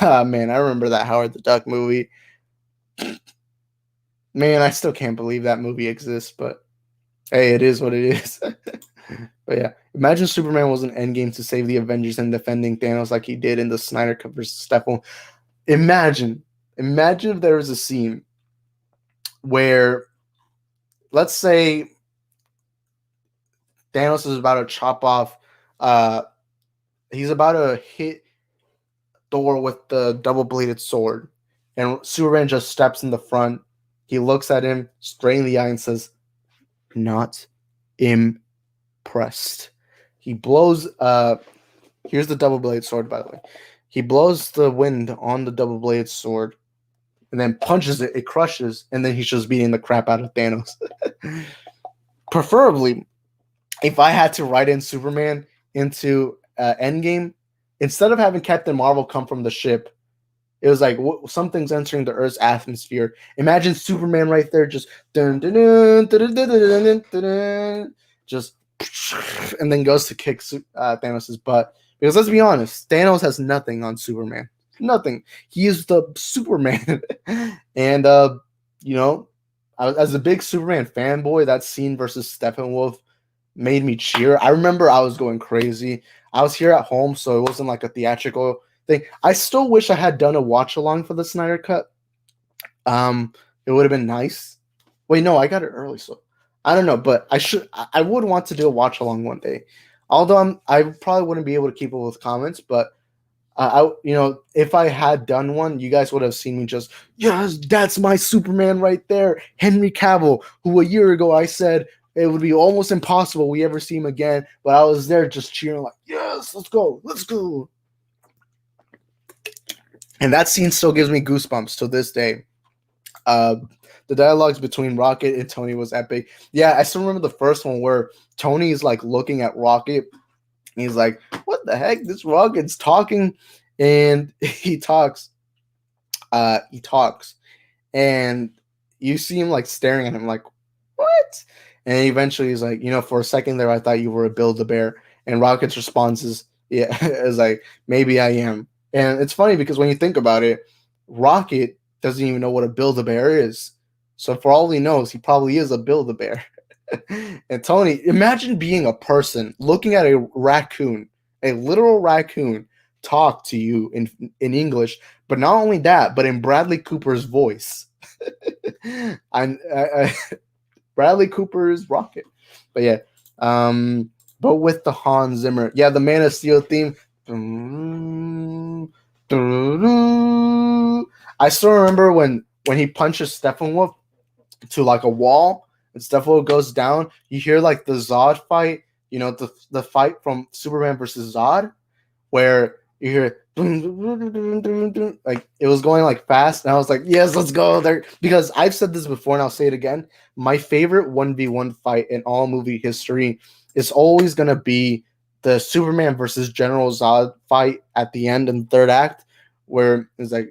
Man, I remember that Howard the Duck movie. Man, I still can't believe that movie exists, but hey, it is what it is. But yeah, imagine Superman was an Endgame to save the Avengers and defending Thanos like he did in the Snyder Cut versus Steppenwolf. imagine, imagine if there was a scene where, let's say, Thanos is about to chop off. Uh, he's about to hit Thor with the double bladed sword, and Superman just steps in the front. He looks at him straight in the eye and says, "Not impressed." He blows. Here's the double bladed sword, by the way. He blows the wind on the double bladed sword, and then punches it. It crushes, and then he's just beating the crap out of Thanos. Preferably, if I had to write in Superman into Endgame, instead of having Captain Marvel come from the ship, it was like something's entering the Earth's atmosphere. Imagine Superman right there, just dun, dun, dun, dun, dun, dun, dun, dun, dun, just, and then goes to kick Thanos' butt. Because let's be honest, Thanos has nothing on Superman. Nothing. He is the Superman, and you know, as a big Superman fanboy, that scene versus Steppenwolf made me cheer. I remember I was going crazy. I was here at home, so it wasn't like a theatrical thing. I still wish I had done a watch along for the Snyder Cut. It would have been nice. Wait, no, I got it early, so I don't know, but I would want to do a watch along one day. Although I probably wouldn't be able to keep up with comments, but if I had done one, you guys would have seen me just, yes, that's my Superman right there, Henry Cavill, who a year ago I said it would be almost impossible we ever see him again, but I was there just cheering like, yes, let's go, let's go. And that scene still gives me goosebumps to this day. The dialogues between Rocket and Tony was epic. Yeah, I still remember the first one where Tony is like looking at Rocket. He's like, what the heck? This Rocket's talking. And he talks. And you see him like staring at him like, what? And eventually he's like, for a second there, I thought you were a Build-A-Bear. And Rocket's response is, yeah, is like, maybe I am. And it's funny because when you think about it, Rocket doesn't even know what a Build-A-Bear is. So for all he knows, he probably is a Build-A-Bear. And Tony, imagine being a person looking at a raccoon, a literal raccoon, talk to you in English, but not only that, but in Bradley Cooper's voice. Bradley Cooper's Rocket. But yeah, but with the Hans Zimmer, yeah, the Man of Steel theme. I still remember when he punches Steppenwolf to like a wall and Steppenwolf goes down. You hear like the Zod fight, the fight from Superman versus Zod, where you hear like it was going like fast, and I was like, yes, let's go there. Because I've said this before, and I'll say it again. My favorite 1v1 fight in all movie history is always gonna be the Superman versus General Zod fight at the end in the third act, where it's like,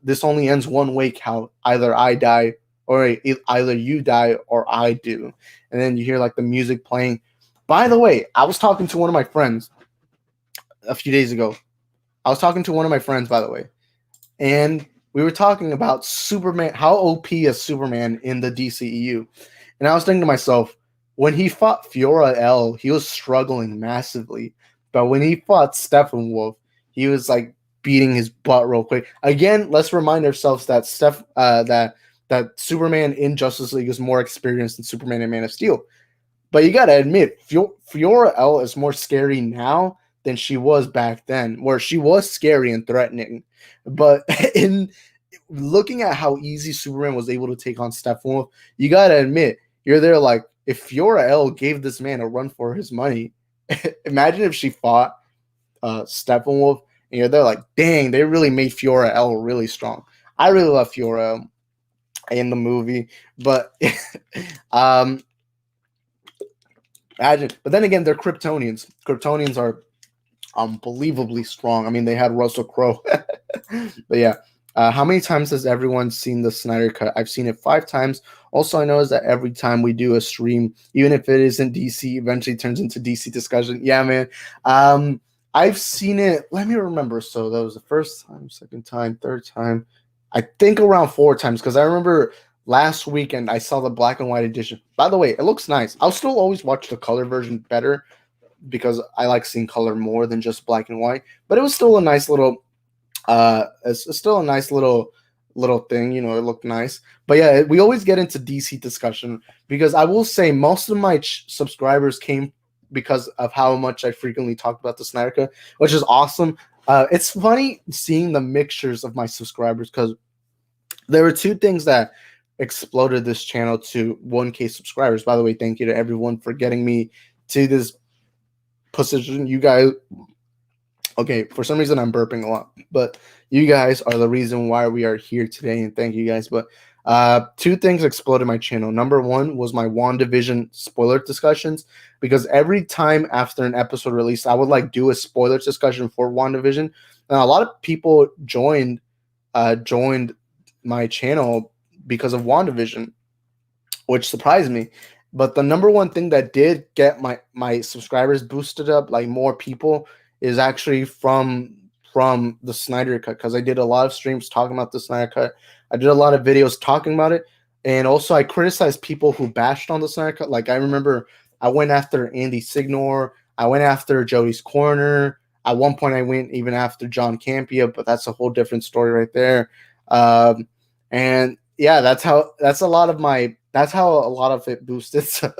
this only ends one way, Cal. Either I die, or either you die, or I do. And then you hear like the music playing. By the way, I was talking to one of my friends a few days ago. I was talking to one of my friends, by the way, and we were talking about Superman, how OP is Superman in the DCEU. And I was thinking to myself, when he fought Fiora L, he was struggling massively. But when he fought Steppenwolf, he was like beating his butt real quick. Again, let's remind ourselves that that Superman in Justice League is more experienced than Superman in Man of Steel. But you gotta admit, Fiora L is more scary now than she was back then, where she was scary and threatening. But in looking at how easy Superman was able to take on Steppenwolf, you gotta admit, you're there like, if Fiora L gave this man a run for his money, imagine if she fought Steppenwolf, and you're there like, dang, they really made Fiora L really strong. I really love Fiora L in the movie, but imagine. But then again, they're Kryptonians. Kryptonians are unbelievably strong. I mean, they had Russell Crowe. But yeah, how many times has everyone seen the Snyder Cut? I've seen it 5 times. Also, I know is that every time we do a stream, even if it isn't DC, eventually turns into DC discussion. Yeah, man. I've seen it. Let me remember. So that was the first time, second time, third time. I think around 4 times, because I remember last weekend I saw the black and white edition. By the way, it looks nice. I'll still always watch the color version better because I like seeing color more than just black and white. But it was still a nice little It's still a nice little thing, you know. It looked nice, but yeah, we always get into DC discussion because I will say most of my subscribers came because of how much I frequently talk about the Snyder Cut, which is awesome. It's funny seeing the mixtures of my subscribers because there were two things that exploded this channel to 1K subscribers. By the way, thank you to everyone for getting me to this position. You guys, okay, for some reason I'm burping a lot, but you guys are the reason why we are here today, and thank you guys. But two things exploded my channel. Number one was my WandaVision spoiler discussions, because every time after an episode released, I would like do a spoiler discussion for WandaVision, and a lot of people joined my channel because of WandaVision, which surprised me. But the number one thing that did get my subscribers boosted up, like more people, is actually from the Snyder Cut, because I did a lot of streams talking about the Snyder Cut. I did a lot of videos talking about it, and also I criticized people who bashed on the Snyder Cut. Like I remember I went after Andy Signor, I went after Jody's Corner. At one point, I went even after John Campia, but that's a whole different story right there. And yeah, that's how a lot of it boosted. So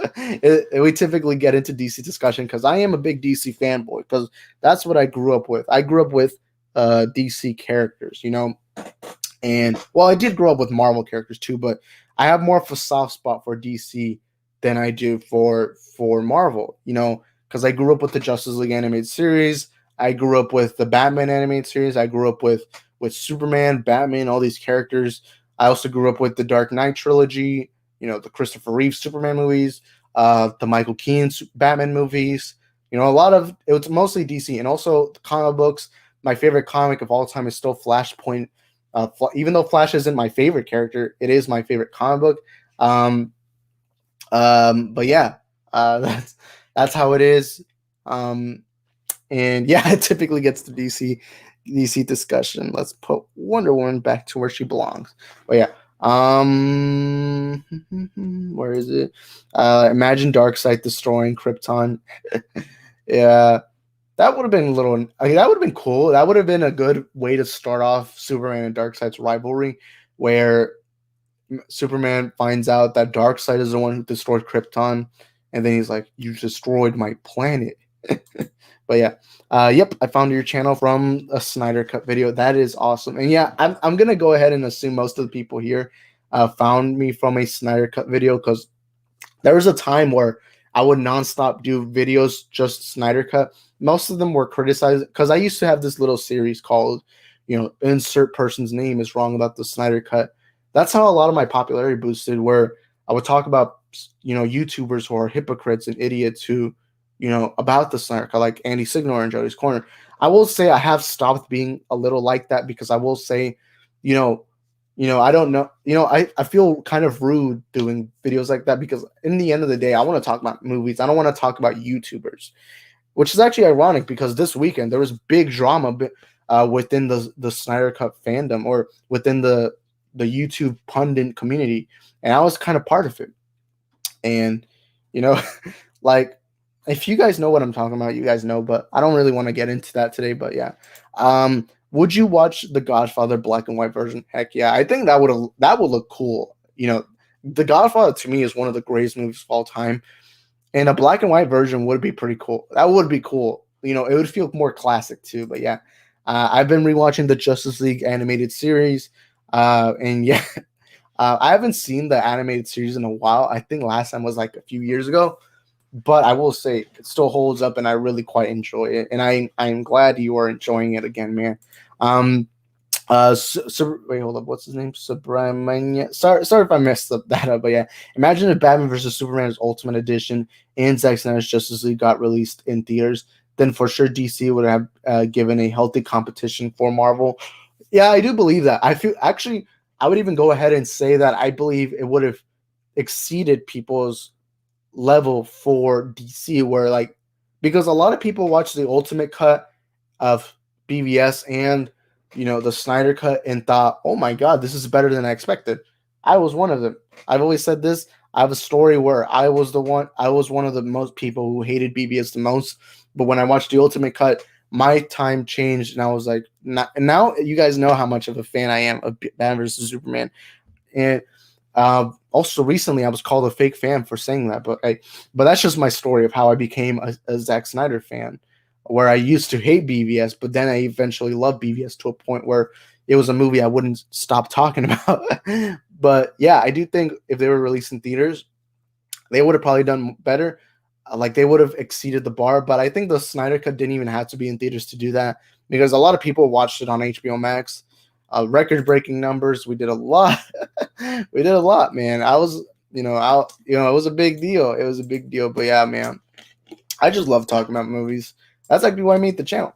we typically get into DC discussion because I am a big DC fanboy, because that's what I grew up with. I grew up with DC characters, you know, and well, I did grow up with Marvel characters too, but I have more of a soft spot for DC than I do for Marvel, you know, because I grew up with the Justice League animated series. I grew up with the Batman animated series. I grew up with Superman, Batman, all these characters. I also grew up with the Dark Knight trilogy, you know, the Christopher Reeve Superman movies, the Michael Keaton Batman movies. You know, it was mostly DC, and also the comic books. My favorite comic of all time is still Flashpoint. Even though Flash isn't my favorite character, it is my favorite comic book. But yeah, that's how it is. And yeah, it typically gets the DC discussion. Let's put Wonder Woman back to where she belongs. But yeah, where is it? Imagine Darkseid destroying Krypton. Yeah, that would have been that would have been cool. That would have been a good way to start off Superman and Darkseid's rivalry, where Superman finds out that Darkseid is the one who destroyed Krypton, and then he's like, "You destroyed my planet." But yeah, yep, I found your channel from a Snyder Cut video. That is awesome. And yeah, I'm gonna go ahead and assume most of the people here found me from a Snyder Cut video, because there was a time where I would nonstop do videos just Snyder Cut. Most of them were criticized, because I used to have this little series called, you know, insert person's name is wrong about the Snyder Cut. That's how a lot of my popularity boosted, where I would talk about, you know, YouTubers who are hypocrites and idiots who, you know, about the Snyder Cut, like Andy Signor and Jody's Corner. I will say I have stopped being a little like that, because I will say, you know, I don't know, you know, I feel kind of rude doing videos like that, because in the end of the day, I want to talk about movies. I don't want to talk about YouTubers, which is actually ironic, because this weekend there was big drama within the Snyder Cut fandom, or within the YouTube pundit community, and I was kind of part of it. And you know, like, if you guys know what I'm talking about, you guys know, but I don't really want to get into that today. But yeah, would you watch The Godfather black and white version? Heck yeah, I think that would look cool. You know, The Godfather to me is one of the greatest movies of all time, and a black and white version would be pretty cool. That would be cool. You know, it would feel more classic too. But yeah, I've been rewatching the Justice League animated series, and yeah, I haven't seen the animated series in a while. I think last time was like a few years ago. But I will say it still holds up, and I really quite enjoy it. And I'm glad you are enjoying it again, man. Wait, hold up. What's his name? Subramania. Sorry if I messed up that up. But yeah, imagine if Batman vs Superman's Ultimate Edition and Zack Snyder's Justice League got released in theaters. Then for sure DC would have given a healthy competition for Marvel. Yeah, I do believe that. I feel actually I would even go ahead and say that I believe it would have exceeded people's level for DC, where like, because a lot of people watch the Ultimate Cut of BVS and, you know, the Snyder Cut and thought, oh my god, this is better than I expected. I was one of them. I've always said this. I have a story where I was one of the most people who hated BVS the most, but when I watched the Ultimate Cut, my time changed, and I was like, not, and now you guys know how much of a fan I am of Batman versus Superman. And also recently, I was called a fake fan for saying that, but that's just my story of how I became a Zack Snyder fan, where I used to hate BVS, but then I eventually loved BVS to a point where it was a movie I wouldn't stop talking about. But yeah, I do think if they were released in theaters, they would have probably done better. Like they would have exceeded the bar, but I think the Snyder Cut didn't even have to be in theaters to do that because a lot of people watched it on HBO Max. Record-breaking numbers. We did a lot. We did a lot, man. I was, it was a big deal. It was a big deal. But yeah, man, I just love talking about movies. That's like why I made the channel.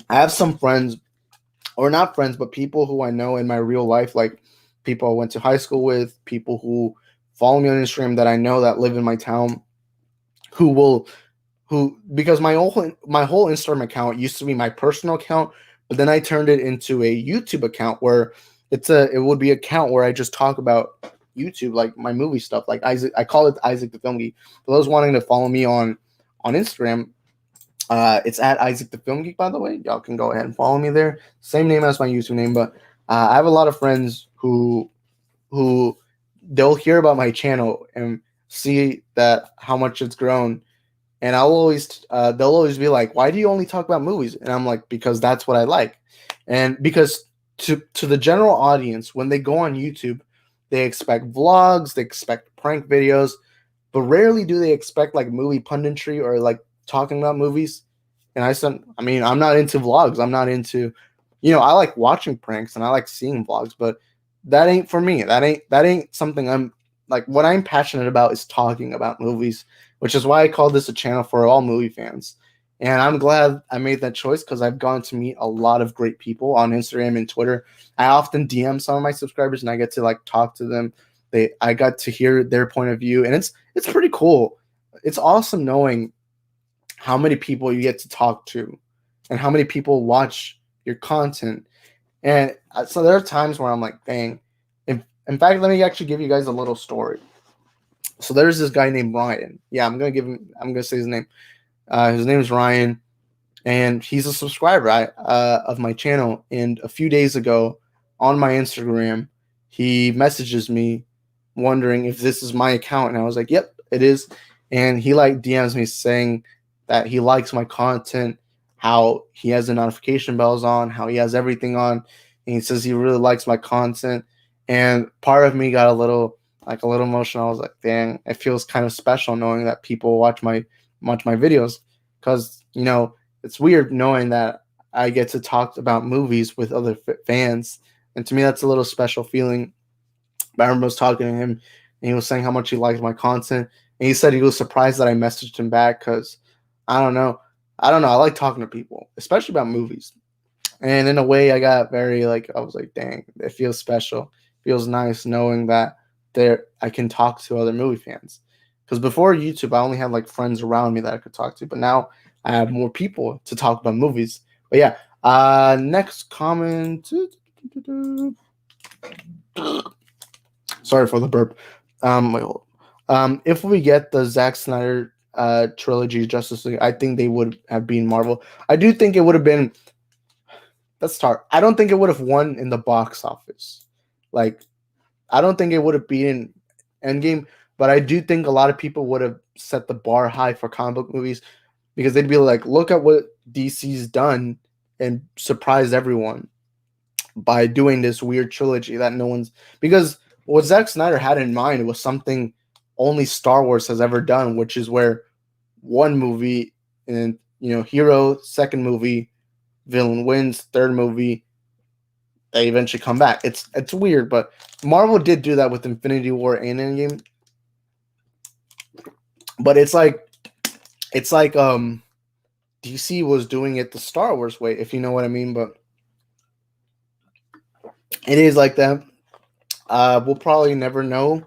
I have some friends, or not friends, but people who I know in my real life, like people I went to high school with, people who follow me on Instagram that I know that live in my town, who will because my whole Instagram account used to be my personal account, but then I turned it into a YouTube account where it would be an account where I just talk about YouTube, like my movie stuff, like Isaac. I call it Isaac the Film Geek. For those wanting to follow me on Instagram, it's at Isaac the Film Geek. By the way, y'all can go ahead and follow me there. Same name as my YouTube name, but I have a lot of friends who they'll hear about my channel and see that how much it's grown, and they'll always be like, "Why do you only talk about movies?" And I'm like, "Because that's what I like." And because to the general audience, when they go on YouTube, they expect vlogs, they expect prank videos, but rarely do they expect like movie punditry or like talking about movies. And I said, I mean, I'm not into vlogs. I'm not into, I like watching pranks and I like seeing vlogs, but that ain't for me. That ain't something I'm like. What I'm passionate about is talking about movies, which is why I call this a channel for all movie fans. And I'm glad I made that choice because I've gone to meet a lot of great people on Instagram and Twitter. I often DM some of my subscribers and I get to like talk to them. I got to hear their point of view, and it's pretty cool. It's awesome knowing how many people you get to talk to and how many people watch your content. And so there are times where I'm like, dang. In fact, let me actually give you guys a little story. So there's this guy named Ryan. Yeah, I'm gonna say his name. His name is Ryan, and he's a subscriber of my channel. And a few days ago, on my Instagram, he messages me, wondering if this is my account, and I was like, "Yep, it is." And he like DMs me saying that he likes my content, how he has the notification bells on, how he has everything on, and he says he really likes my content. And part of me got a little emotional. I was like, "Dang, it feels kind of special knowing that people watch my videos." Because it's weird knowing that I get to talk about movies with other fans, and to me that's a little special feeling. But I remember I was talking to him, and he was saying how much he liked my content, and he said he was surprised that I messaged him back because I don't know, I like talking to people, especially about movies. And in a way, I got very like I was like, dang, it feels special, feels nice knowing that there I can talk to other movie fans. Because before YouTube, I only had like friends around me that I could talk to, but now I have more people to talk about movies. But yeah, next comment. Sorry for the burp. Wait, hold. If we get the Zack Snyder trilogy Justice League, I think they would have been Marvel. I do think it would have been. Let's start. I don't think it would have won in the box office. Like, I don't think it would have been Endgame, but I do think a lot of people would have set the bar high for comic book movies because they'd be like, look at what DC's done and surprised everyone by doing this weird trilogy that no one's because what Zack Snyder had in mind was something only Star Wars has ever done, which is where one movie and hero, second movie, villain wins, third movie, they eventually come back. It's weird, but Marvel did do that with Infinity War and Endgame. But it's like DC was doing it the Star Wars way, if you know what I mean. But it is like that. We'll probably never know.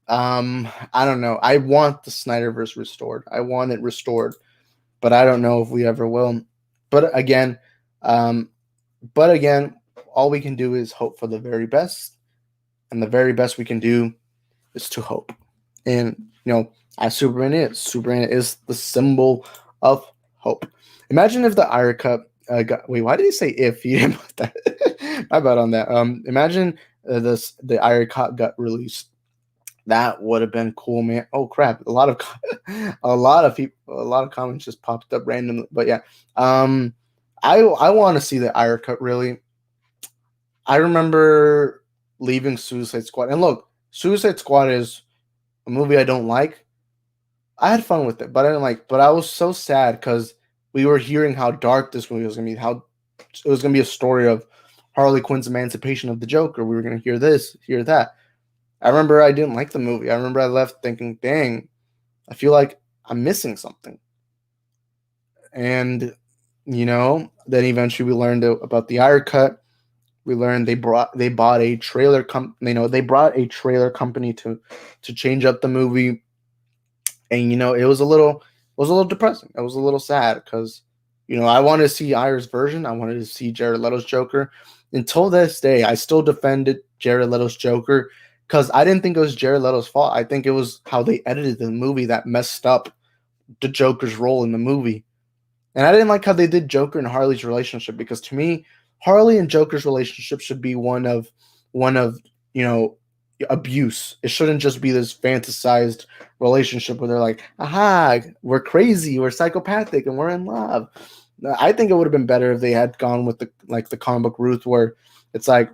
I don't know. I want the Snyderverse restored. I want it restored, but I don't know if we ever will. But again, um, all we can do is hope for the very best, and the very best we can do is to hope. And as Superman is the symbol of hope. Imagine if the Ira cut got. Wait, why did he say if? He didn't put that. My bad on that. Imagine the Ira cut got released. That would have been cool, man. Oh crap! A lot of people, a lot of comments just popped up randomly. But yeah, I want to see the Ira cut really. I remember leaving Suicide Squad, and look, Suicide Squad is a movie I don't like. I had fun with it, but I didn't like. But I was so sad because we were hearing how dark this movie was gonna be. How it was gonna be a story of Harley Quinn's emancipation of the Joker. We were gonna hear this, hear that. I remember I didn't like the movie. I remember I left thinking, "Dang, I feel like I'm missing something." And then eventually we learned about the Ire cut. We learned they bought a they brought a trailer company to change up the movie, and it was a little depressing. It was a little sad because I wanted to see Ire's version. I wanted to see Jared Leto's Joker. Until this day, I still defended Jared Leto's Joker because I didn't think it was Jared Leto's fault. I think it was how they edited the movie that messed up the Joker's role in the movie. And I didn't like how they did Joker and Harley's relationship because to me, Harley and Joker's relationship should be one of abuse. It shouldn't just be this fantasized relationship where they're like, aha, we're crazy, we're psychopathic, and we're in love. I think it would have been better if they had gone with the comic book Ruth, where it's like,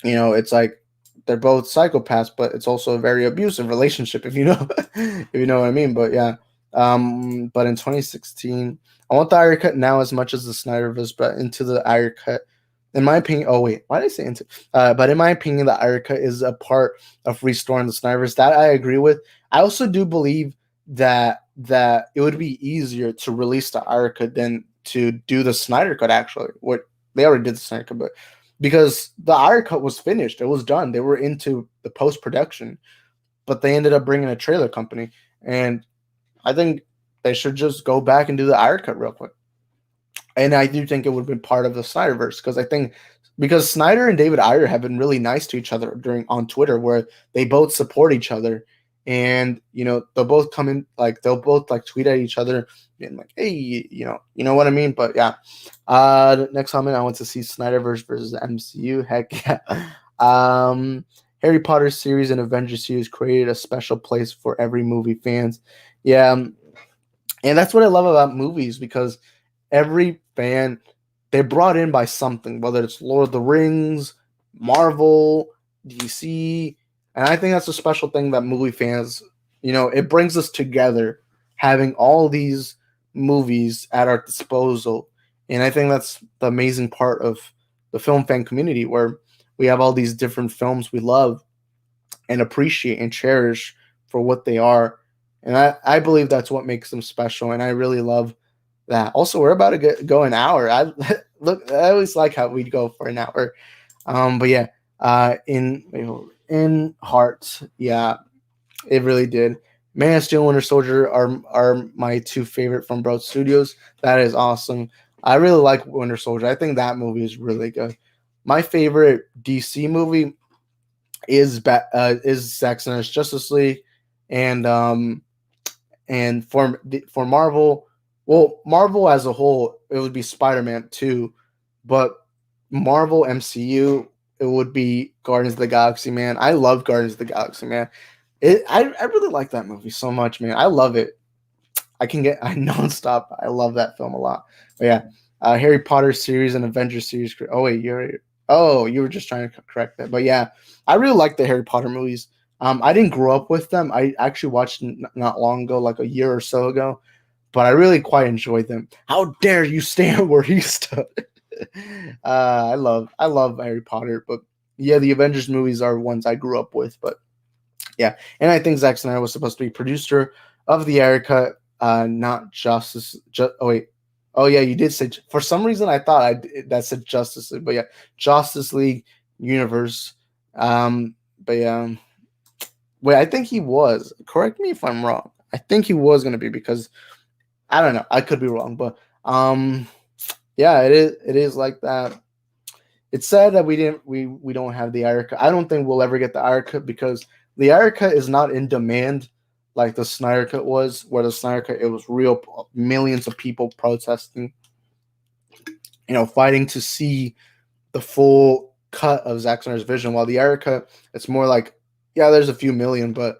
it's like they're both psychopaths, but it's also a very abusive relationship, if you know if you know what I mean. But yeah. But in 2016, I want the Ire cut now as much as the Snyderverse, but into the Ire cut. In my opinion, oh wait, why did I say into? But in my opinion, the Ire cut is a part of restoring the Snyderverse. That I agree with. I also do believe that it would be easier to release the Ire cut than to do the Snyder cut. Actually, what they already did the Snyder cut, but because the Ire cut was finished, it was done. They were into the post production, but they ended up bringing a trailer company, and I think they should just go back and do the Ire cut real quick. And I do think it would have been part of the Snyderverse because Snyder and David Ayer have been really nice to each other on Twitter, where they both support each other, and they'll both come in they'll both tweet at each other and like, hey, you know what I mean. But yeah, next comment, I want to see Snyderverse versus MCU. Heck yeah. Harry Potter series and Avengers series created a special place for every movie fans. Yeah, and that's what I love about movies, because every fan, they're brought in by something, whether it's Lord of the Rings, Marvel, DC, and I think that's a special thing that movie fans, it brings us together, having all these movies at our disposal, and I think that's the amazing part of the film fan community, where we have all these different films we love and appreciate and cherish for what they are. And I believe that's what makes them special. And I really love that. Also, we're about to go an hour. I always like how we go for an hour. But yeah, in hearts, yeah, it really did. Man of Steel and Winter Soldier are my two favorite from both studios. That is awesome. I really like Winter Soldier. I think that movie is really good. My favorite DC movie is Zack Snyder's Justice League, and for Marvel, well, Marvel as a whole, it would be Spider-Man 2, but Marvel MCU, it would be Guardians of the Galaxy, man. I love Guardians of the Galaxy, man. I really like that movie so much, man. I love it. I nonstop. I love that film a lot. But yeah, Harry Potter series and Avengers series. Oh wait, you were just trying to correct that. But yeah, I really like the Harry Potter movies. I didn't grow up with them. I actually watched not long ago, like a year or so ago, but I really quite enjoyed them. How dare you stand where he stood? I love Harry Potter, but yeah, the Avengers movies are ones I grew up with. But yeah, and I think Zack Snyder was supposed to be producer of the Erica, not Justice. Oh wait, oh yeah, you did say. For some reason, I thought that said Justice League, but yeah, Justice League universe. But yeah, wait, I think he was. Correct me if I'm wrong. I think he was gonna be, because I don't know. I could be wrong, but yeah, it is. It is like that. It's sad that we don't have the Erica. I don't think we'll ever get the Erica, because the Erica is not in demand like the Snyder Cut was, where the Snyder Cut, it was real millions of people protesting, fighting to see the full cut of Zack Snyder's vision. While the Ayer cut, it's more like, yeah, there's a few million, but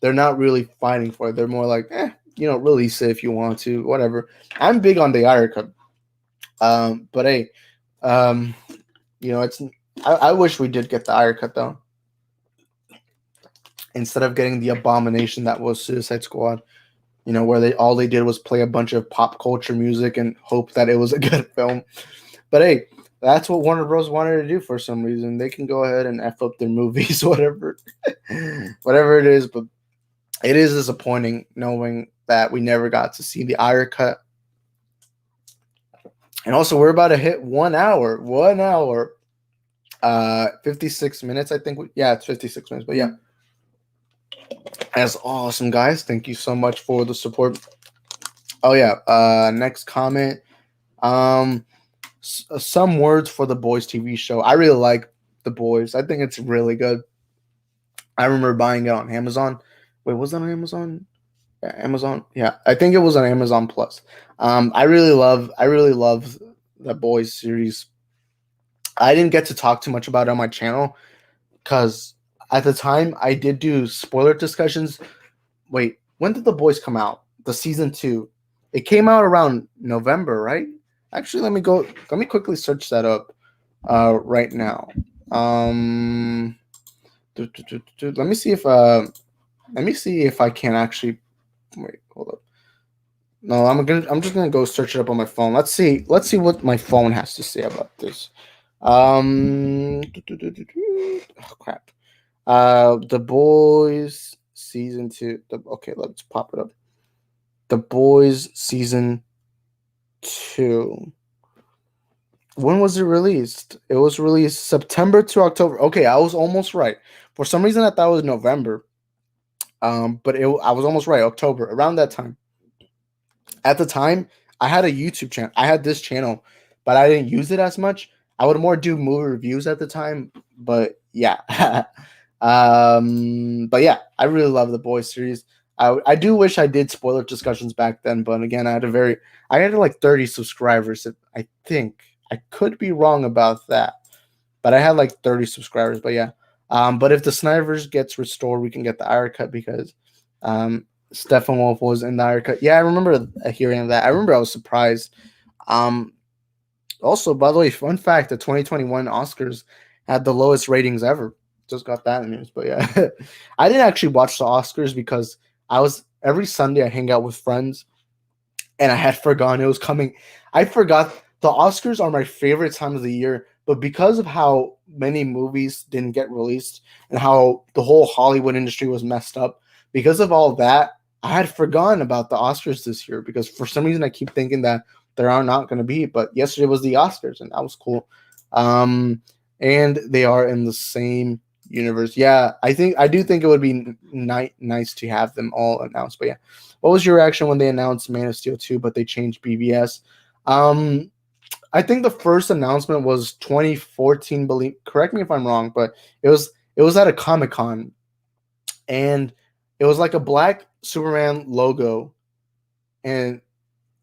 they're not really fighting for it. They're more like, release it if you want to, whatever. I'm big on the Ayer cut, but hey, it's. I wish we did get the Ayer cut though, instead of getting the abomination that was Suicide Squad. Where they did was play a bunch of pop culture music and hope that it was a good film. But hey, that's what Warner Bros. Wanted to do for some reason. They can go ahead and F up their movies, whatever it is. But it is disappointing knowing that we never got to see the Ayer cut. And also, we're about to hit 1 hour. 1 hour. 56 minutes, I think. It's 56 minutes. But yeah. That's awesome, guys. Thank you so much for the support. Oh, yeah. Next comment. Some words for the Boys TV show. I really like the Boys. I think it's really good. I remember buying it on Amazon. Wait, was that on Amazon? Yeah, Amazon. Yeah, I think it was on Amazon Plus. I really love the Boys series. I didn't get to talk too much about it on my channel because at the time I did do spoiler discussions. Wait, when did the Boys come out? The season 2. It came out around November, right? Actually, let me quickly search that up right now. Let me see if I can actually wait, hold up. No, I'm just gonna go search it up on my phone. Let's see what my phone has to say about this. Oh crap. The Boys season 2. Okay, let's pop it up. The Boys season 2. When was it released? It was released September to October. Okay, I was almost right. For some reason, I thought it was November. But I was almost right. October, around that time. At the time, I had a YouTube channel. I had this channel, but I didn't use it as much. I would more do movie reviews at the time. But yeah. But yeah, I really love the Boys series. I do wish I did spoiler discussions back then, but again, I had like 30 subscribers. I think I could be wrong about that, but I had like 30 subscribers. But yeah, but if the Snyderverse gets restored, we can get the Ayer cut because Steppenwolf was in the Ayer cut. Yeah, I remember hearing that. I remember I was surprised. Also, by the way, fun fact: the 2021 Oscars had the lowest ratings ever. Just got that news, but yeah, I didn't actually watch the Oscars because every Sunday I hang out with friends, and I had forgotten it was coming. I forgot the Oscars are my favorite time of the year, but because of how many movies didn't get released and how the whole Hollywood industry was messed up, because of all that, I had forgotten about the Oscars this year because for some reason I keep thinking that there are not going to be. But yesterday was the Oscars, and that was cool. And they are in the same universe. Yeah, I do think it would be nice to have them all announced. But yeah, what was your reaction when they announced Man of Steel 2, but they changed BVS? I think the first announcement was 2014. Correct me if I'm wrong, but it was at a Comic-Con, and it was like a black Superman logo, and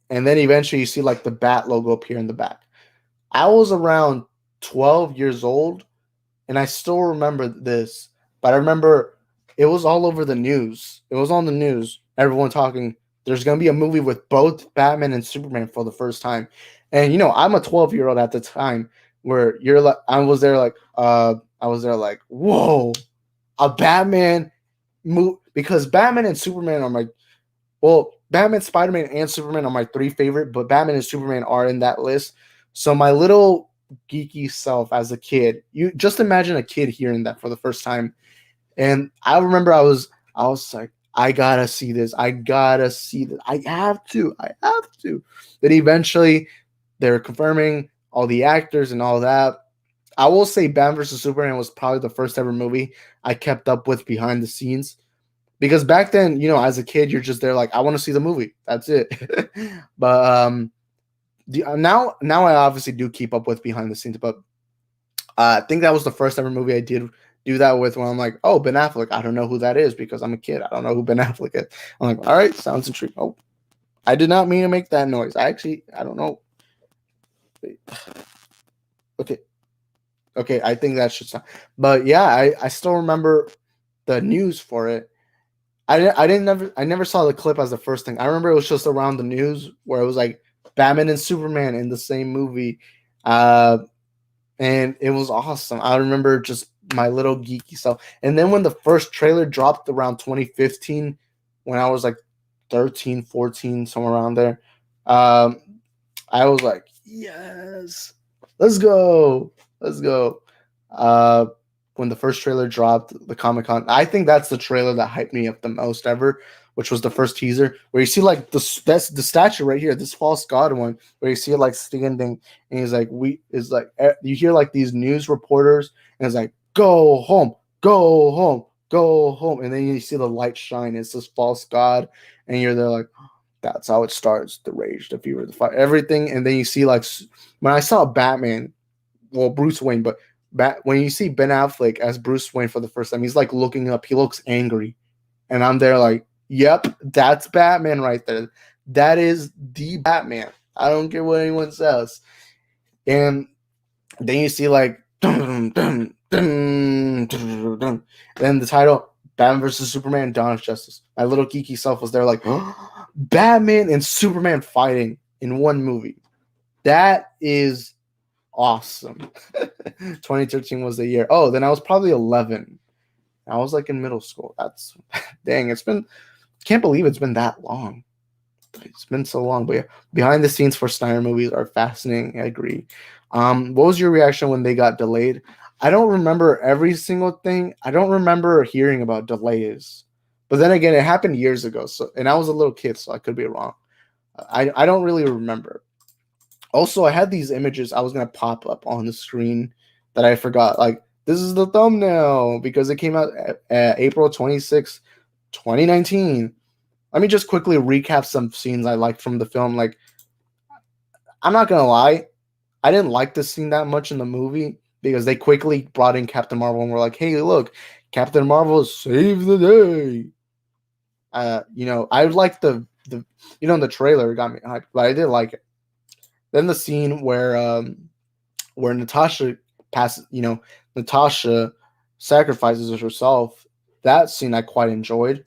then eventually you see like the Bat logo appear in the back. I was around 12 years old, and I still remember this, but I remember it was all over the news. It was on the news. Everyone talking. There's going to be a movie with both Batman and Superman for the first time. And, I'm a 12-year-old at the time where I was there like, whoa, a Batman movie. Because Batman and Superman are Batman, Spider-Man, and Superman are my 3 favorite, but Batman and Superman are in that list. So my little geeky self as a kid, you just imagine a kid hearing that for the first time. And I remember I was like, I gotta see this. I have to. Then eventually they're confirming all the actors and all that. I will say Batman vs. Superman was probably the first ever movie I kept up with behind the scenes. Because back then, as a kid, you're just there like, I want to see the movie. That's it. But now I obviously do keep up with behind the scenes. But I think that was the first ever movie I did do that with when I'm like, oh, Ben Affleck. I don't know who that is because I'm a kid. I don't know who Ben Affleck is. I'm like, all right, sounds intriguing. Oh, I did not mean to make that noise. I don't know. Okay. Okay, I think that should stop. But yeah, I still remember the news for it. I never saw the clip as the first thing. I remember it was just around the news where it was like Batman and Superman in the same movie. And it was awesome. I remember just my little geeky self. And then when the first trailer dropped around 2015, when I was like 13, 14, somewhere around there, um, I was like, yes, let's go. Let's go. Uh, when the first trailer dropped, the Comic Con, I think that's the trailer that hyped me up the most ever, which was the first teaser where you see like that's the statue right here, this false god one, where you see it like standing, and he's like, you hear like these news reporters, and it's like, go home, go home, go home, and then you see the light shine. It's this false god, and you're there like, that's how it starts. The rage, the fever, the fire, everything. And then you see like when I saw Batman, well, Bruce Wayne, but when you see Ben Affleck as Bruce Wayne for the first time, he's like looking up. He looks angry, and I'm there like, yep, that's Batman right there. That is the Batman. I don't care what anyone says. And then you see like, then the title, Batman versus Superman, Dawn of Justice. My little geeky self was there like, Batman and Superman fighting in one movie. That is awesome. 2013 was the year. Oh, then I was probably 11. I was like in middle school. That's dang. Can't believe it's been that long. It's been so long. But yeah, behind the scenes for Snyder movies are fascinating. I agree. What was your reaction when they got delayed? I don't remember every single thing. I don't remember hearing about delays. But then again, it happened years ago. So, and I was a little kid, so I could be wrong. I don't really remember. Also, I had these images I was gonna pop up on the screen that I forgot. Like, this is the thumbnail because it came out at April 26th, 2019. Let me just quickly recap some scenes I liked from the film. Like, I'm not gonna lie, I didn't like this scene that much in the movie because they quickly brought in Captain Marvel and were like, "Hey, look, Captain Marvel saved the day." I like the trailer got me hyped, but I did like it. Then the scene where Natasha sacrifices herself. That scene I quite enjoyed.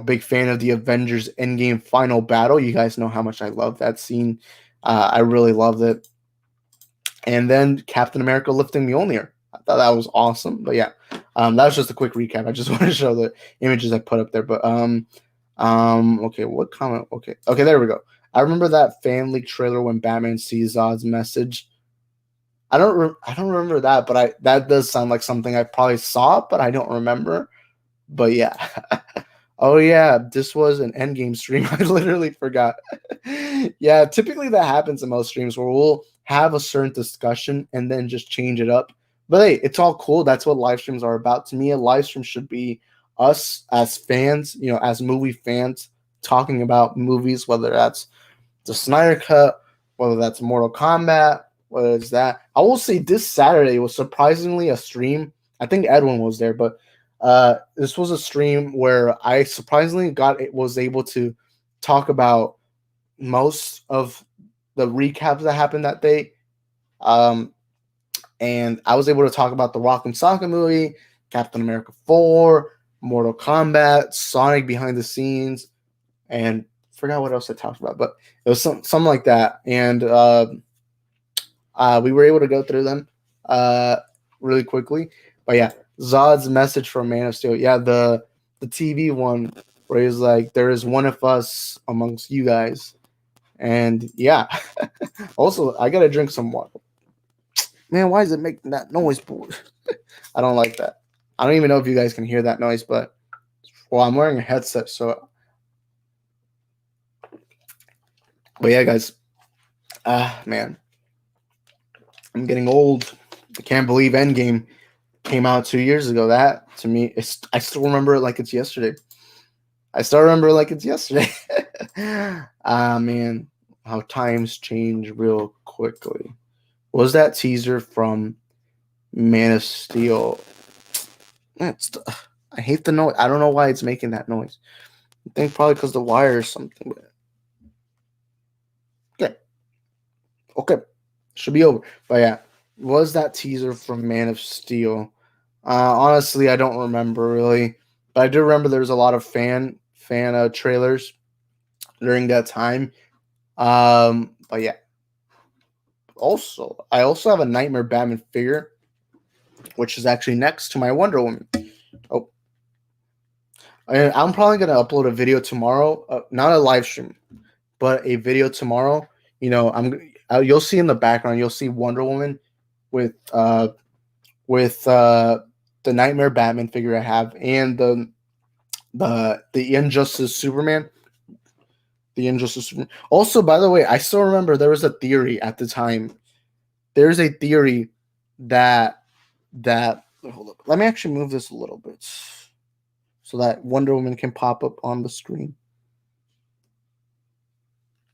Big fan of the Avengers Endgame final battle. You guys know how much I love that scene. I really loved it. And then Captain America lifting Mjolnir. I thought that was awesome. But yeah, that was just a quick recap. I just want to show the images I put up there. But okay, what comment? Okay, there we go. I remember that fan leak trailer when Batman sees Zod's message. I don't remember that, but that does sound like something I probably saw, but I don't remember. But yeah. Oh yeah, this was an Endgame stream. I literally forgot. Yeah, typically that happens in most streams where we'll have a certain discussion and then just change it up. But hey, it's all cool. That's what live streams are about. To me, a live stream should be us as fans, as movie fans, talking about movies, whether that's the Snyder Cut, whether that's Mortal Kombat, whether it's that. I will say this Saturday was surprisingly a stream. I think Edwin was there, but this was a stream where I surprisingly was able to talk about most of the recaps that happened that day. And I was able to talk about the Rock'em Sock'em movie, Captain America 4, Mortal Kombat, Sonic behind the scenes, and forgot what else I talked about, but it was something like that. And we were able to go through them really quickly. But yeah, Zod's message from Man of Steel. Yeah, the TV one where he's like, "There is one of us amongst you guys," and yeah. Also, I gotta drink some water. Man, why is it making that noise, boy? I don't like that. I don't even know if you guys can hear that noise, but I'm wearing a headset, so. But yeah, guys. Man, I'm getting old. I can't believe Endgame came out 2 years ago. That to me, I still remember it like it's yesterday. Man, how times change real quickly. Was that teaser from Man of Steel? I hate the noise. I don't know why it's making that noise. I think probably because the wire or something. Okay. Okay. Should be over. But yeah, was that teaser from Man of Steel? Honestly, I don't remember really, but I do remember there was a lot of fan trailers during that time. But yeah. Also, I also have a Nightmare Batman figure, which is actually next to my Wonder Woman. Oh, I'm probably gonna upload a video tomorrow, not a live stream, but a video tomorrow. You know, you'll see in the background, you'll see Wonder Woman with the Nightmare Batman figure I have, and the Injustice Superman. The Injustice Superman. Also, by the way, I still remember there was a theory at the time. There's a theory that hold up. Let me actually move this a little bit so that Wonder Woman can pop up on the screen.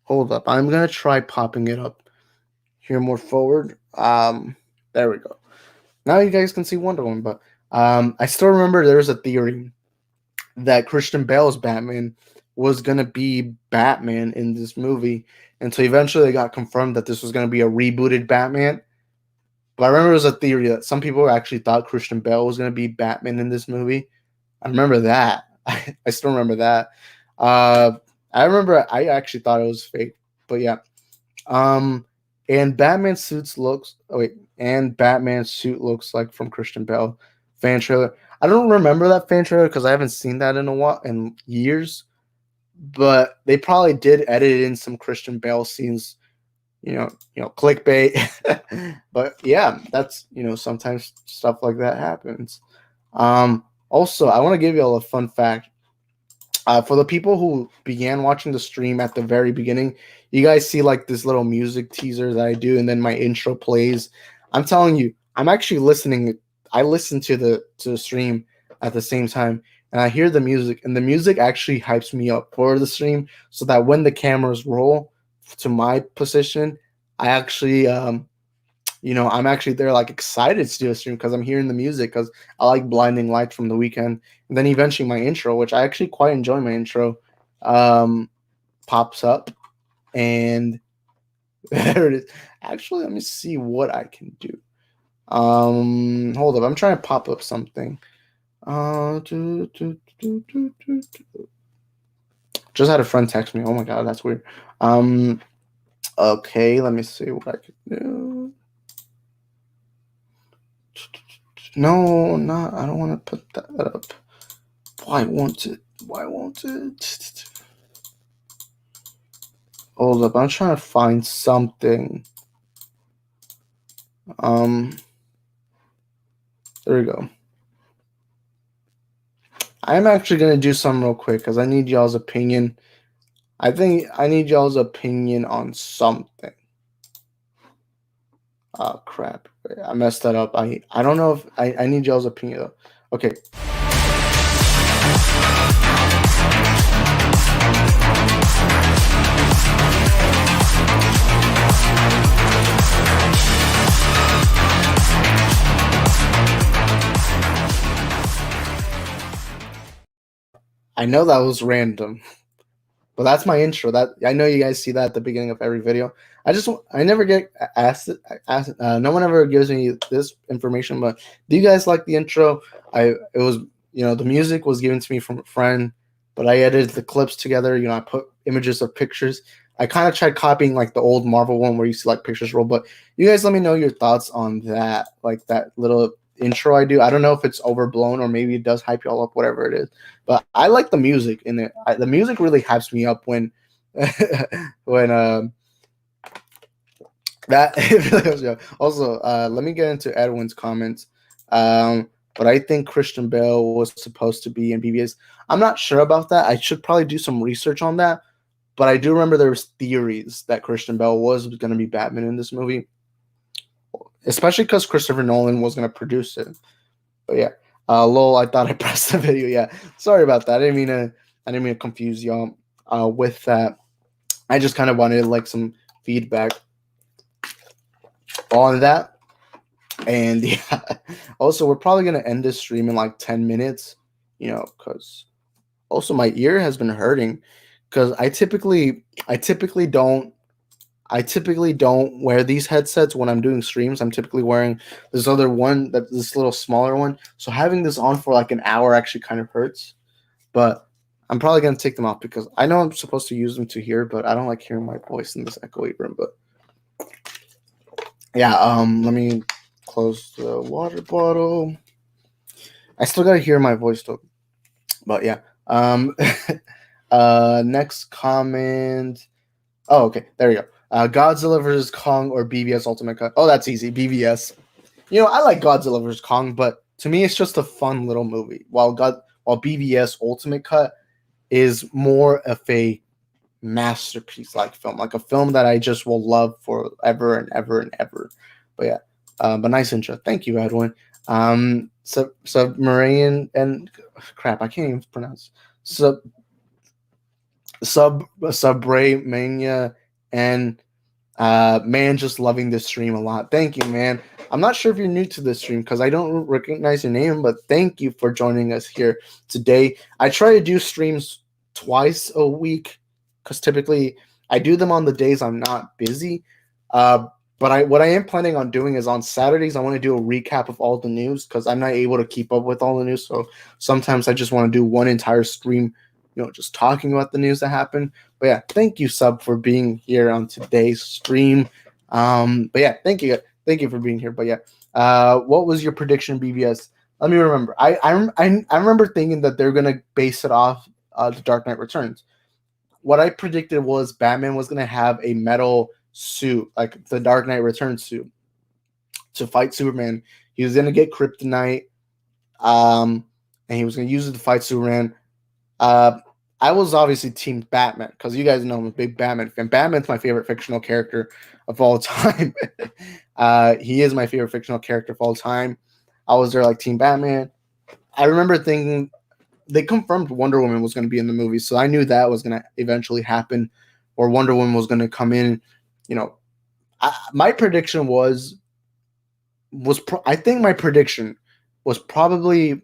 Hold up. I'm gonna try popping it up here more forward. There we go. Now you guys can see Wonder Woman, but I still remember there was a theory that Christian Bale's Batman was gonna be Batman in this movie until eventually they got confirmed that this was gonna be a rebooted Batman. But I remember there was a theory that some people actually thought Christian Bale was gonna be Batman in this movie. I remember that. I still remember that. I remember I actually thought it was fake, but yeah. And Batman's suit looks like from Christian Bale fan trailer. I don't remember that fan trailer because I haven't seen that in years. But they probably did edit in some Christian Bale scenes, clickbait. But yeah, that's sometimes stuff like that happens. Also, I want to give you all a fun fact. For the people who began watching the stream at the very beginning, you guys see like this little music teaser that I do, and then my intro plays. I'm telling you, I'm actually listening. I listen to the stream at the same time, and I hear the music, and the music actually hypes me up for the stream, so that when the cameras roll to my position, I actually I'm actually there like excited to do a stream because I'm hearing the music because I like Blinding Lights from The Weeknd. And then eventually my intro, which I actually quite enjoy my intro, pops up. And there it is. Actually, let me see what I can do. Hold up. I'm trying to pop up something. Just had a friend text me. Oh my God, that's weird. Okay, let me see what I can do. No, not. I don't want to put that up. Why won't it? Hold up, I'm trying to find something. There we go. I'm actually gonna do something real quick because I need y'all's opinion. I think I need y'all's opinion on something. Oh crap! I messed that up. I don't know if I need y'all's opinion though. Okay. I know that was random, but that's my intro. That I know you guys see that at the beginning of every video. I never get asked. No one ever gives me this information. But do you guys like the intro? It was the music was given to me from a friend, but I edited the clips together. I put images of pictures. I kind of tried copying like the old Marvel one where you see like pictures roll. But you guys let me know your thoughts on that, like that little intro I do. I don't know if it's overblown or maybe it does hype y'all up, whatever it is. But I like the music in it. The music really hypes me up when that also let me get into Edwin's comments. But I think Christian Bale was supposed to be in BBS. I'm not sure about that. I should probably do some research on that. But I do remember there was theories that Christian Bale was going to be Batman in this movie, especially because Christopher Nolan was going to produce it. But yeah, lol. I thought I pressed the video. Yeah, sorry about that. I didn't mean to confuse y'all with that. I just kind of wanted like some feedback on that. And yeah, also we're probably gonna end this stream in like 10 minutes, because also my ear has been hurting because I typically don't wear these headsets when I'm doing streams. I'm typically wearing this other one, this little smaller one. So having this on for like an hour actually kind of hurts. But I'm probably gonna take them off because I know I'm supposed to use them to hear, but I don't like hearing my voice in this echoey room. But yeah, let me close the water bottle. I still gotta hear my voice though. But yeah. Next comment. Oh, okay. There you go. Godzilla vs. Kong or BVS Ultimate Cut. Oh, that's easy. BVS. I like Godzilla vs. Kong, but to me, it's just a fun little movie. While BVS Ultimate Cut is more of a masterpiece like film, like a film that I just will love forever and ever and ever. But yeah, but nice intro. Thank you, Edwin. Submarine and crap, I can't even pronounce Subray Mania and man, just loving this stream a lot. Thank you, man. I'm not sure if you're new to this stream because I don't recognize your name, but thank you for joining us here today. I try to do streams twice a week because typically I do them on the days I'm not busy. But what I am planning on doing is on Saturdays, I want to do a recap of all the news because I'm not able to keep up with all the news. So sometimes I just want to do one entire stream, just talking about the news that happened. But yeah, thank you, Sub, for being here on today's stream. But yeah, thank you for being here. But yeah, what was your prediction, BBS? Let me remember. I remember thinking that they're gonna base it off The Dark Knight Returns. What I predicted was Batman was gonna have a metal suit, like the Dark Knight Returns suit, to fight Superman. He was gonna get kryptonite, and he was gonna use it to fight Superman. I was obviously Team Batman because you guys know I'm a big Batman fan. Batman's my favorite fictional character of all time. He is my favorite fictional character of all time. I was there like Team Batman. I remember thinking they confirmed Wonder Woman was going to be in the movie, so I knew that was going to eventually happen, or Wonder Woman was going to come in. My prediction I think my prediction was probably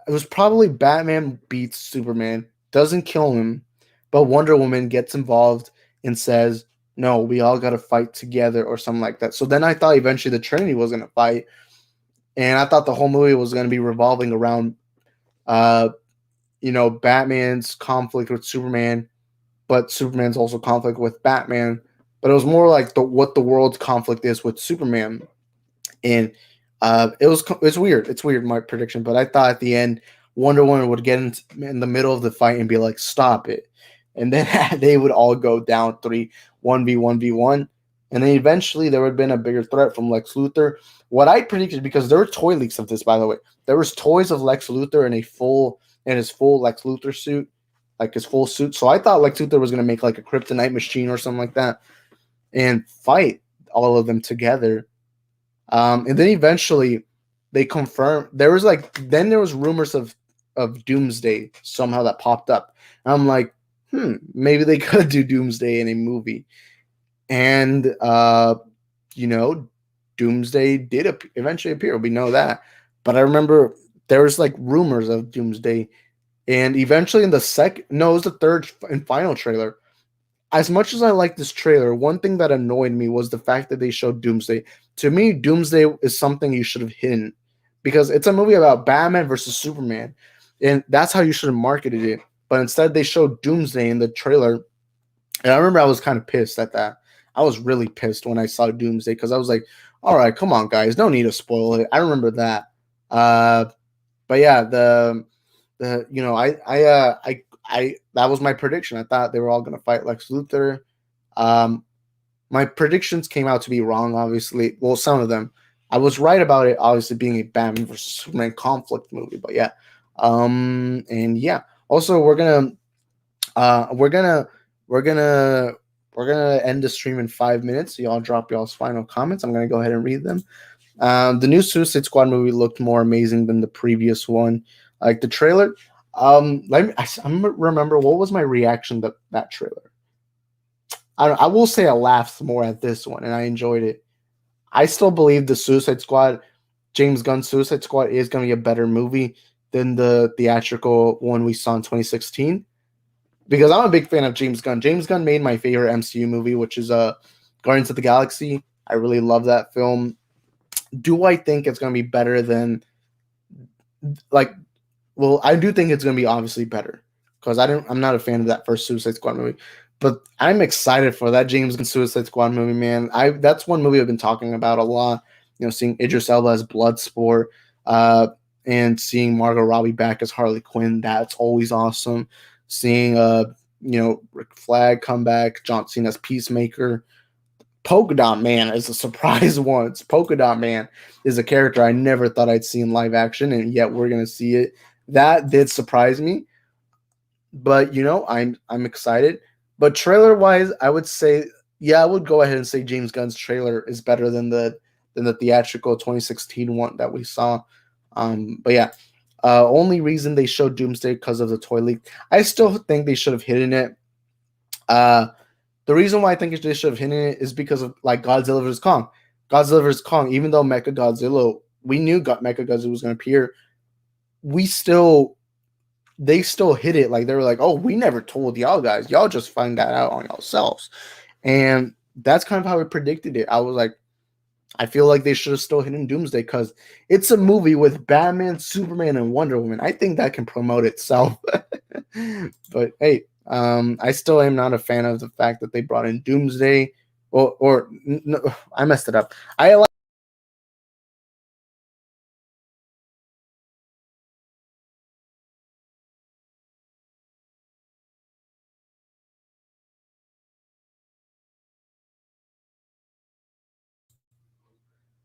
it was probably Batman beats Superman, doesn't kill him, but Wonder Woman gets involved and says, "No, we all got to fight together," or something like that. So then I thought eventually the Trinity was going to fight, and I thought the whole movie was going to be revolving around, Batman's conflict with Superman, but Superman's also conflict with Batman. But it was more like what the world's conflict is with Superman, and it's weird. It's weird, my prediction, but I thought at the end Wonder Woman would get in the middle of the fight and be like, "Stop it," and then they would all go down 1v1, and then eventually there would have been a bigger threat from Lex Luthor. What I predicted, because there were toy leaks of this, by the way, there was toys of Lex Luthor in his full Lex Luthor suit, like his full suit. So I thought Lex Luthor was gonna make like a kryptonite machine or something like that and fight all of them together. And then eventually they confirmed there was rumors of Doomsday somehow that popped up. And I'm like, maybe they could do Doomsday in a movie. And Doomsday did eventually appear. We know that. But I remember there was like rumors of Doomsday. And eventually it was the third and final trailer. As much as I like this trailer, one thing that annoyed me was the fact that they showed Doomsday. To me, Doomsday is something you should have hidden because it's a movie about Batman versus Superman, and that's how you should have marketed it. But instead, they showed Doomsday in the trailer, and I remember I was kind of pissed at that. I was really pissed when I saw Doomsday because I was like, "All right, come on, guys, no need to spoil it." I remember that. But yeah, I that was my prediction. I thought they were all going to fight Lex Luthor. My predictions came out to be wrong, obviously. Well, some of them. I was right about it, obviously being a Batman versus Superman conflict movie. But yeah, and yeah. Also, we're gonna end the stream in 5 minutes. So y'all drop y'all's final comments. I'm gonna go ahead and read them. The new Suicide Squad movie looked more amazing than the previous one. Like the trailer. Let me. I remember what was my reaction to that trailer. I will say I laughed more at this one, and I enjoyed it. I still believe the Suicide Squad, James Gunn's Suicide Squad, is going to be a better movie than the theatrical one we saw in 2016. Because I'm a big fan of James Gunn. James Gunn made my favorite MCU movie, which is Guardians of the Galaxy. I really love that film. Do I think it's going to be better than like? Well, I do think it's going to be obviously better because I'm not a fan of that first Suicide Squad movie, but I'm excited for that James Gunn Suicide Squad movie, man. That's one movie I've been talking about a lot. You know, seeing Idris Elba as Bloodsport, uh, and seeing Margot Robbie back as Harley Quinn. That's always awesome. Seeing Rick Flag come back, John Cena as Peacemaker. Polka Dot Man is a surprise once. Polka Dot Man is a character I never thought I'd see in live action, and yet we're gonna see it. That did surprise me, but I'm excited. But trailer wise, I would say I would go ahead and say James Gunn's trailer is better than the theatrical 2016 one that we saw. But yeah, only reason they showed Doomsday because of the toy leak. I still think they should have hidden it. The reason why I think they should have hidden it is because of like Godzilla vs Kong. Godzilla vs Kong, even though Mecha Godzilla, we knew Mecha Godzilla was going to appear, they still hid it. Like they were like, oh, we never told y'all guys. Y'all just find that out on yourselves. And that's kind of how I predicted it. I was like, I feel like they should have still hidden Doomsday because it's a movie with Batman, Superman, and Wonder Woman. I think that can promote itself. But hey, I still am not a fan of the fact that they brought in Doomsday. No, I messed it up. I like.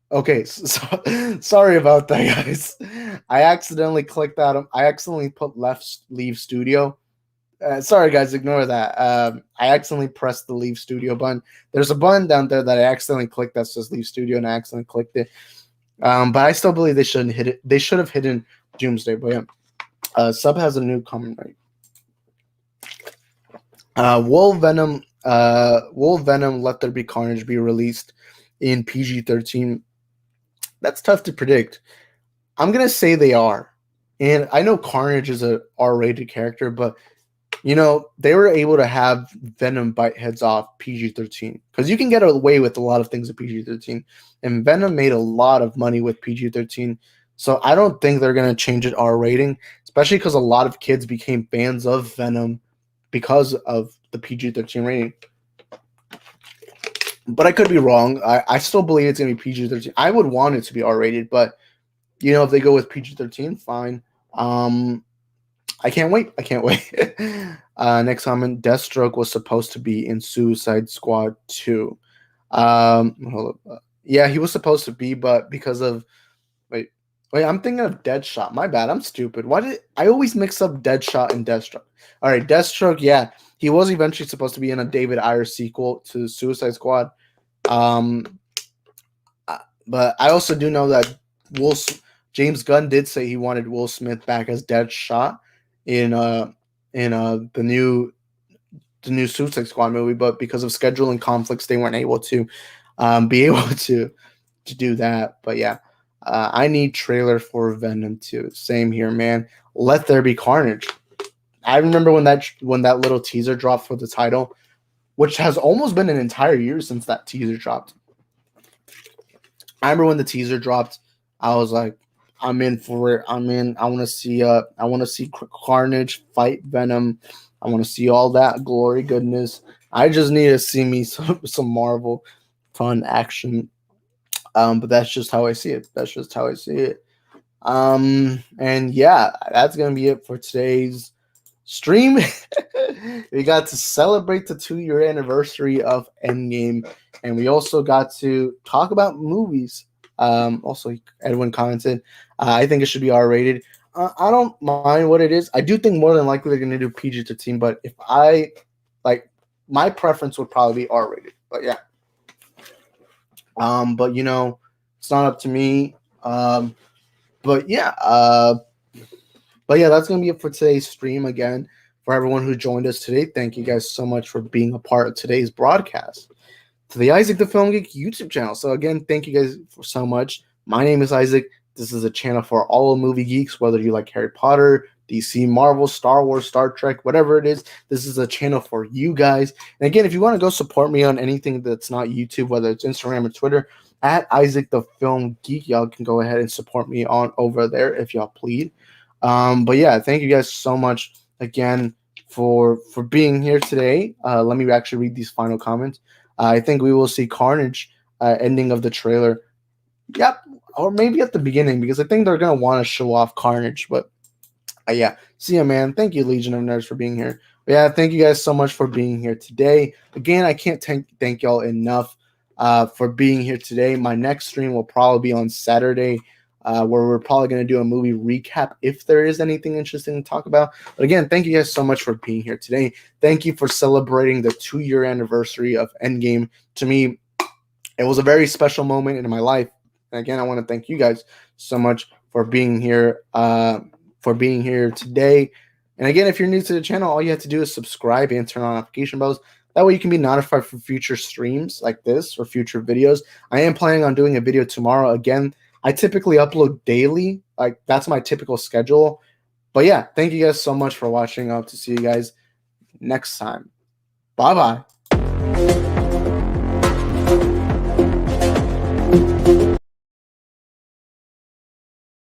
Okay, sorry about that, guys. I accidentally clicked out. I accidentally put left leave studio. Sorry, guys, ignore that. I accidentally pressed the leave studio button. There's a button down there that I accidentally clicked that says leave studio, and I accidentally clicked it. But I still believe they shouldn't hit it. They should have hidden Doomsday. But yeah, Sub has a new comment right. Will Venom Let There Be Carnage be released in PG-13? That's tough to predict. I'm gonna say they are, and I know Carnage is a R-rated character, but they were able to have Venom bite heads off PG-13 because you can get away with a lot of things at PG-13, and Venom made a lot of money with PG-13. So I don't think they're gonna change it R rating, especially because a lot of kids became fans of Venom because of the PG-13 rating. But I could be wrong. I still believe it's gonna be PG-13. I would want it to be R-rated, but if they go with PG-13, fine. I can't wait. I can't wait. Next comment: Deathstroke was supposed to be in Suicide Squad 2. Hold up. Yeah, he was supposed to be, but because of wait, I'm thinking of Deadshot. My bad. I'm stupid. Why did I always mix up Deadshot and Deathstroke? All right, Deathstroke. Yeah, he was eventually supposed to be in a David Ayer sequel to Suicide Squad. Um, but I also do know that James Gunn did say he wanted Will Smith back as Deadshot in the new Suicide Squad movie, but because of scheduling conflicts, they weren't able to be able to do that. But yeah, I need trailer for Venom 2. Same here, man. Let There Be Carnage. I remember when that little teaser dropped for the title, which has almost been an entire year since that teaser dropped. I remember when the teaser dropped, I was like, I'm in for it. I'm in. I want to see Carnage fight Venom. I want to see all that glory goodness. I just need to see me some Marvel fun action. But that's just how I see it. That's just how I see it. And yeah, that's gonna be it for today's stream. We got to celebrate the 2-year anniversary of Endgame, and we also got to talk about movies. Also, Edwin commented, I think it should be R-rated. I don't mind what it is. I do think more than likely they're going to do PG-13, but if I my preference would probably be R-rated. But yeah, but it's not up to me. But yeah, that's gonna be it for today's stream. Again, for everyone who joined us today, thank you guys so much for being a part of today's broadcast. to the Isaac the Film Geek YouTube channel. So again, thank you guys so much. My name is Isaac. This is a channel for all movie geeks, whether you like Harry Potter, DC, Marvel, Star Wars, Star Trek, whatever it is. This is a channel for you guys. And again, if you want to go support me on anything that's not YouTube, whether it's Instagram or Twitter, at Isaac the Film Geek, y'all can go ahead and support me on over there if y'all please. But yeah, thank you guys so much again for being here today. Let me actually read these final comments. I think we will see Carnage ending of the trailer. Yep, or maybe at the beginning, because I think they're gonna want to show off Carnage. But yeah, see ya, man. Thank you, Legion of Nerds, for being here. But yeah, thank you guys so much for being here today. Again, I can't thank y'all enough for being here today. My next stream will probably be on Saturday, where we're probably going to do a movie recap if there is anything interesting to talk about. But again, thank you guys so much for being here today. Thank you for celebrating the 2-year anniversary of Endgame. To me, it was a very special moment in my life. And again, I want to thank you guys so much for being here. Today. And again, if you're new to the channel, all you have to do is subscribe and turn on notification bells. That way you can be notified for future streams like this or future videos. I am planning on doing a video tomorrow. Again, I typically upload daily. Like, that's my typical schedule. But yeah, thank you guys so much for watching. I hope to see you guys next time. Bye-bye.